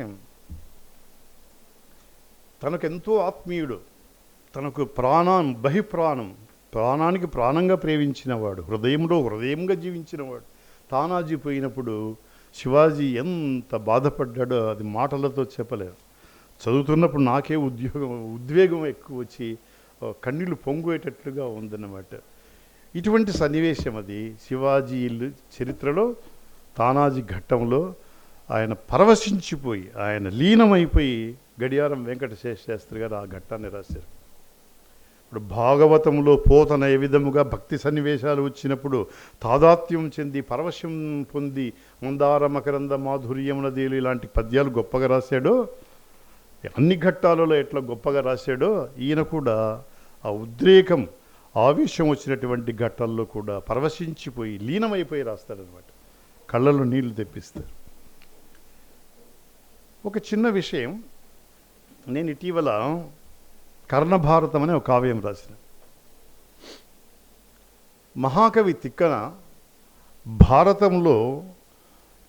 తనకెంతో ఆత్మీయుడు, తనకు ప్రాణానికి ప్రాణంగా ప్రేమించినవాడు, హృదయంగా జీవించినవాడు తానాజీ పోయినప్పుడు శివాజీ ఎంత బాధపడ్డాడో అది మాటలతో చెప్పలేరు. చదువుతున్నప్పుడు నాకే ఉద్వేగం ఎక్కువ వచ్చి కన్నీళ్ళు పొంగేటట్లుగా ఉందన్నమాట. ఇటువంటి సన్నివేశం అది శివాజీ చరిత్రలో. తానాజీ ఘట్టంలో ఆయన పరవశించిపోయి, ఆయన లీనమైపోయి గడియారం వెంకటశేష శాస్త్రి గారు ఆ ఘట్టాన్ని రాశారు. ఇప్పుడు భాగవతంలో పోతన ఏ విధముగా భక్తి సన్నివేశాలు వచ్చినప్పుడు తాదాత్మ్యం చెంది పరవశం పొంది మందార మకరంద మాధుర్యమున దేలు ఇలాంటి పద్యాలు గొప్పగా రాశాడో, అన్ని ఘట్టాలలో ఎట్లా గొప్పగా రాశాడో, ఈయన కూడా ఆ ఉద్రేకం ఆవేశం వచ్చినటువంటి ఘట్టాల్లో కూడా పరవశించిపోయి లీనమైపోయి రాస్తాడనమాట. కళ్ళలో నీళ్లు తెప్పిస్తారు. ఒక చిన్న విషయం, నేను ఇటీవల కర్ణభారతం అనే ఒక కావ్యం రాసిన. మహాకవి తిక్కన భారతంలో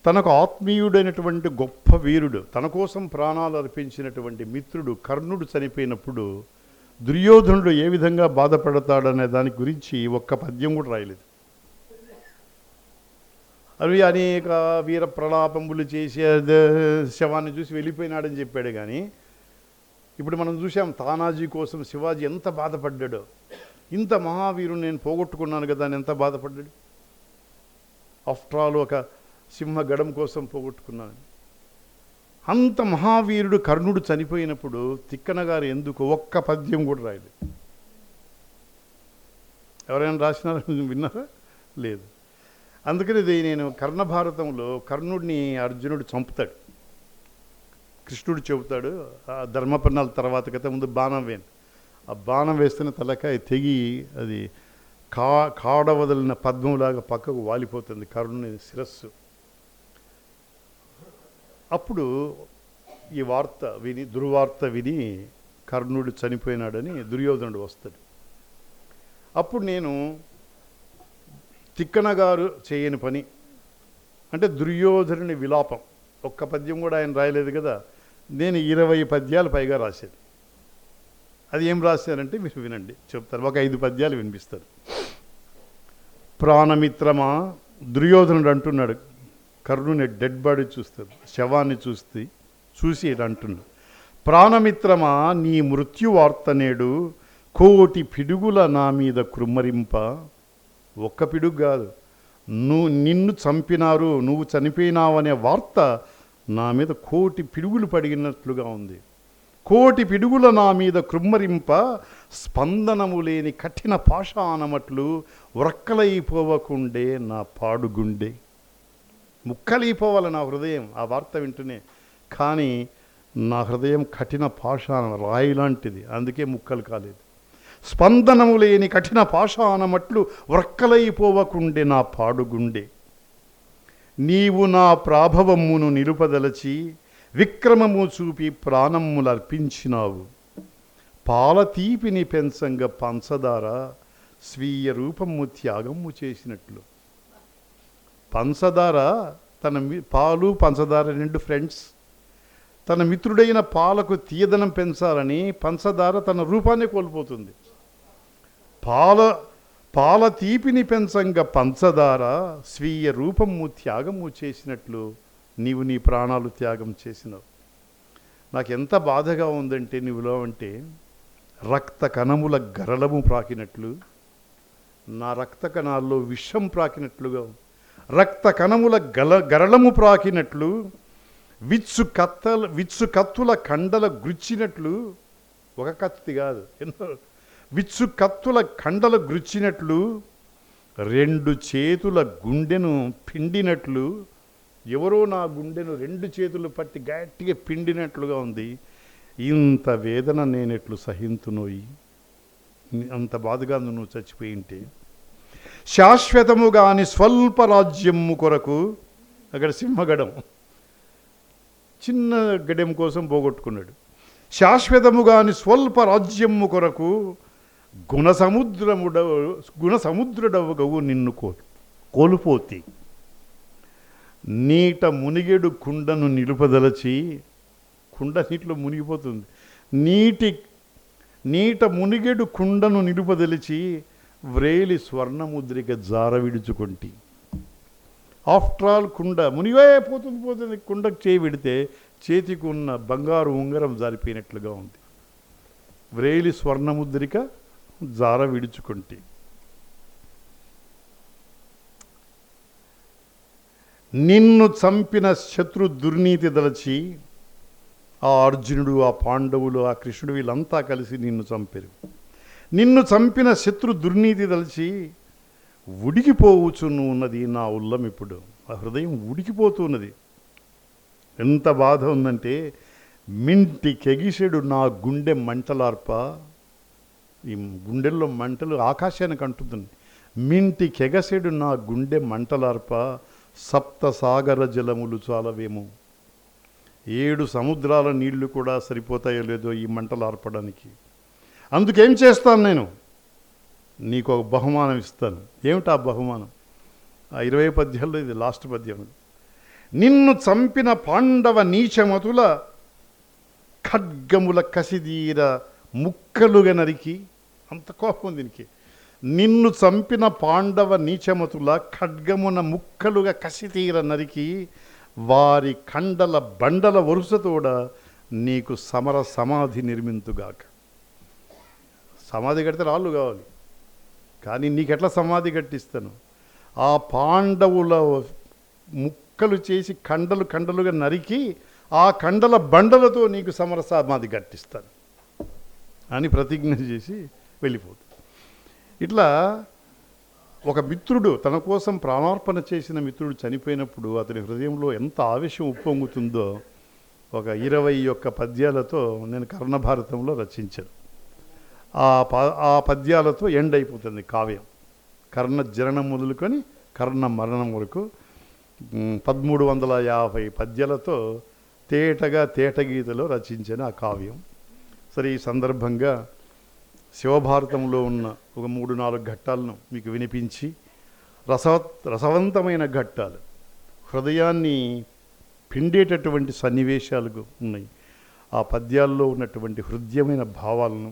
తనకు ఆత్మీయుడైనటువంటి గొప్ప వీరుడు, తన కోసం ప్రాణాలు అర్పించినటువంటి మిత్రుడు కర్ణుడు చనిపోయినప్పుడు దుర్యోధనుడు ఏ విధంగా బాధపడతాడనే దాని గురించి ఒక్క పద్యం కూడా రాయలేదు. అవి అనేక వీర ప్రలాపములు చేసి శవాన్ని చూసి వెళ్ళిపోయినాడని చెప్పాడు. కానీ ఇప్పుడు మనం చూసాం తానాజీ కోసం శివాజీ ఎంత బాధపడ్డాడో. ఇంత మహావీరుని నేను పోగొట్టుకున్నాను కదా అని ఎంత బాధపడ్డాడు. ఆఫ్టర్ ఆల్ ఒక సింహగడం కోసం పోగొట్టుకున్నాను. అంత మహావీరుడు కర్ణుడు చనిపోయినప్పుడు తిక్కన గారు ఎందుకు ఒక్క పద్యం కూడా రాయలేదు? ఎవరైనా రాసినారా? విన్నారా? లేదు. అందుకని ఇది నేను కర్ణభారతంలో కర్ణుడిని అర్జునుడు చంపుతాడు. కృష్ణుడు చెబుతాడు ఆ ధర్మపన్నాల తర్వాత కదా ముందు బాణం వేను, ఆ బాణం వేస్తున్న తలకాయ తెగి అది కాడ వదిలిన పద్మంలాగా పక్కకు వాలిపోతుంది కర్ణుని శిరస్సు. అప్పుడు ఈ వార్త విని దుర్వార్త విని కర్ణుడు చనిపోయినాడని దుర్యోధనుడు వస్తాడు. అప్పుడు నేను తిక్కన గారు చేయని పని అంటే దుర్యోధనుని విలాపం, ఒక్క పద్యం కూడా ఆయన రాయలేదు కదా, నేను 20 పద్యాలు పైగా రాశాను. అది ఏం రాశారంటే మీరు వినండి, చెప్తారు. ఒక 5 పద్యాలు వినిపిస్తారు. ప్రాణమిత్రమా, దుర్యోధనుడు అంటున్నాడు కర్ణుని డెడ్ బాడీ చూస్తాడు, శవాన్ని చూసి ఇటు అంటున్నాడు, ప్రాణమిత్రమా నీ మృత్యువార్త నేడు కోటి పిడుగుల నా మీద కృమ్మరింప. ఒక్క పిడుగు కాదు, నిన్ను చంపినారు, నువ్వు చనిపోయినావనే వార్త నా మీద కోటి పిడుగులు పడినట్లుగా ఉంది. కోటి పిడుగుల నా మీద కృమ్మరింప, స్పందనము లేని కఠిన పాషాణమట్లు వ్రక్కలైపోవకుండే నా పాడుగుండె. ముక్కలైపోవాలి నా హృదయం ఆ వార్త వింటూనే, కానీ నా హృదయం కఠిన పాషాణం రాయి లాంటిది, అందుకే ముక్కలు కాలేదు. స్పందనము లేని కఠిన పాషాణమట్లు వ్రక్కలైపోవకుండే నా పాడుగుండె. నీవు నా ప్రాభవమును నిలుపదలచి విక్రమము చూపి ప్రాణములర్పించినావు. పాలతీపిని పెంచంగ పంచదార స్వీయ రూపము త్యాగము చేసినట్లు. పంచదార పాలు పంచదార 2 ఫ్రెండ్స్. తన మిత్రుడైన పాలకు తీయదనం పెంచాలని పంచదార తన రూపాన్ని కోల్పోతుంది. పాల తీపిని పెంచంగ పంచదార స్వీయ రూపము త్యాగము చేసినట్లు నీవు నీ ప్రాణాలు త్యాగం చేసినావు. నాకు ఎంత బాధగా ఉందంటే నీవులో అంటే రక్త కణముల గరళము ప్రాకినట్లు, నా రక్త కణాల్లో విషం ప్రాకినట్లుగా, రక్త కణముల గరళము ప్రాకినట్లు, విచ్చు కత్తుల కండల గుచ్చినట్లు, ఒక కత్తి కాదు ఎన్నో విచ్చు కత్తుల కండల గుచ్చినట్లు, 2 చేతుల గుండెను పిండినట్లు, ఎవరో నా గుండెను 2 చేతులు పట్టి గట్టిగా పిండినట్లుగా ఉంది. ఇంత వేదన నేనెట్లు సహింతునోయి, అంత బాధగా నువ్వు చచ్చిపోయి ఉంటే. శాశ్వతము గాని స్వల్ప రాజ్యము కొరకు, అక్కడ సింహగడం చిన్న గడెం కోసం పోగొట్టుకున్నాడు. శాశ్వతము గాని స్వల్ప రాజ్యము కొరకు గుణసముద్రుడవగవు నిన్ను కోల్పోతి. నీట మునిగెడు కుండను నిలుపదలచి, కుండ నీటిలో మునిగిపోతుంది, నీట మునిగెడు కుండను నిలుపదలిచి వ్రేలి స్వర్ణముద్రిక జార విడుచుకొంటి. ఆఫ్టర్ ఆల్ కుండ పోతుంది, కుండకు చేయి విడితే చేతికి ఉన్న బంగారు ఉంగరం జారిపోయినట్లుగా ఉంది. వ్రేలి స్వర్ణముద్రిక జార విడుచుకొంటి. నిన్ను చంపిన శత్రు దుర్నీతి దలచి, ఆ అర్జునుడు, ఆ పాండవులు, ఆ కృష్ణుడు వీళ్ళంతా కలిసి నిన్ను చంపారు. నిన్ను చంపిన శత్రు దుర్నీతి దలచి ఉడికిపోవచ్చును ఉన్నది నా ఉల్లం. ఇప్పుడు ఆ హృదయం ఉడికిపోతున్నది. ఎంత బాధ ఉందంటే, మింటి కెగిసెడు నా గుండె మంటలార్ప. ఈ గుండెల్లో మంటలు ఆకాశానికి అంటుతుంది. మింటి కెగసెడు నా గుండె మంటలార్ప, సప్త సాగర జలములు చాలవేమో. 7 సముద్రాల నీళ్లు కూడా సరిపోతాయో లేదో ఈ మంటలు ఆర్పడానికి. అందుకేం చేస్తాను నేను, నీకు ఒక బహుమానం ఇస్తాను. ఏమిటా బహుమానం? ఆ 20 పద్యాల్లో ఇది లాస్ట్ పద్యం. నిన్ను చంపిన పాండవ నీచమతుల ఖడ్గముల కసిదీర ముక్కలుగా నరికి. అంత కోపం దీనికి. నిన్ను చంపిన పాండవ నీచమతుల ఖడ్గమున ముక్కలుగా కసితీర నరికి, వారి కండల బండల వరుసతోడ నీకు సమర సమాధి నిర్మింతుగాక. సమాధి కడితే రాళ్ళు కావాలి, కానీ నీకెట్లా సమాధి కట్టిస్తాను? ఆ పాండవుల ముక్కలు చేసి కండలుగా నరికి ఆ కండల బండలతో నీకు సమర సమాధి కట్టిస్తాను అని ప్రతిజ్ఞ చేసి వెళ్ళిపోతుంది. ఇట్లా ఒక మిత్రుడు తన కోసం ప్రాణార్పణ చేసిన మిత్రుడు చనిపోయినప్పుడు అతని హృదయంలో ఎంత ఆవేశం ఉప్పొంగుతుందో ఒక 21 పద్యాలతో నేను కర్ణభారతంలో రచించాను. ఆ పద్యాలతో ఎండ్ అయిపోతుంది కావ్యం. కర్ణ జననం మొదలుకొని కర్ణ మరణం వరకు 1350 పద్యాలతో తేటగీతలో రచించిన ఆ కావ్యం. సరే, ఈ సందర్భంగా శివభారతంలో ఉన్న ఒక 3-4 ఘట్టాలను మీకు వినిపించి, రసవంతమైన ఘట్టాలు, హృదయాన్ని పిండేటటువంటి సన్నివేశాలు ఉన్నాయి. ఆ పద్యాల్లో ఉన్నటువంటి హృదయమైన భావాలను,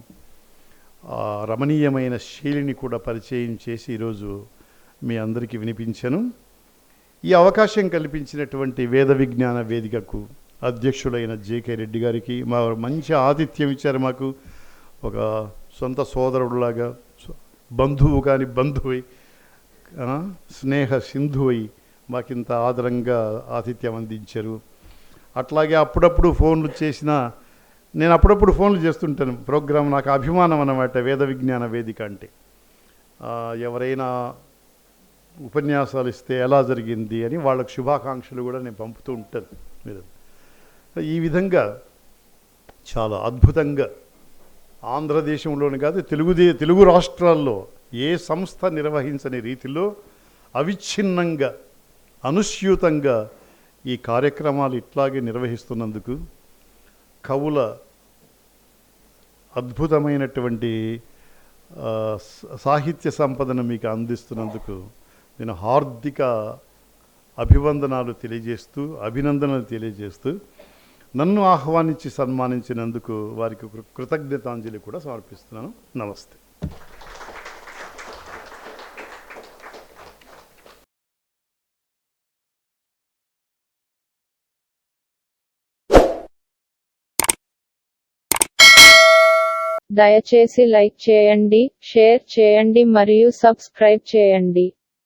రమణీయమైన శైలిని కూడా పరిచయం చేసి ఈరోజు మీ అందరికీ వినిపించాను. ఈ అవకాశం కల్పించినటువంటి వేద విజ్ఞాన వేదికకు అధ్యక్షుడైన జేకే రెడ్డి గారికి, మా మంచి ఆతిథ్యం ఇచ్చారు. మాకు ఒక సొంత సోదరుడులాగా, బంధువు కాని బంధువై, స్నేహ సింధువై మాకింత ఆదరంగా ఆతిథ్యం అందించారు. అట్లాగే అప్పుడప్పుడు ఫోన్లు చేసినా, నేను అప్పుడప్పుడు ఫోన్లు చేస్తుంటాను. ప్రోగ్రాం నాకు అభిమానం అన్నమాట వేద విజ్ఞాన వేదిక అంటే. ఎవరైనా ఉపన్యాసాలు ఇస్తే ఎలా జరిగింది అని వాళ్ళకు శుభాకాంక్షలు కూడా నేను పంపుతూ ఉంటాను. ఈ విధంగా చాలా అద్భుతంగా ఆంధ్రదేశంలోని కాదు, తెలుగు రాష్ట్రాల్లో ఏ సంస్థ నిర్వహించని రీతిలో అవిచ్ఛిన్నంగా, అనుస్యూతంగా ఈ కార్యక్రమాలు ఇట్లాగే నిర్వహిస్తున్నందుకు, కవుల అద్భుతమైనటువంటి సాహిత్య సంపదను మీకు అందిస్తున్నందుకు నేను హార్దిక అభినందనలు తెలియజేస్తూ నన్ను ఆహ్వానించి సన్మానించినందుకు వారికి కృతజ్ఞతాంజలి కూడా సమర్పిస్తున్నాను. నమస్తే. దయచేసి లైక్ చేయండి, షేర్ చేయండి మరియు సబ్స్క్రైబ్ చేయండి.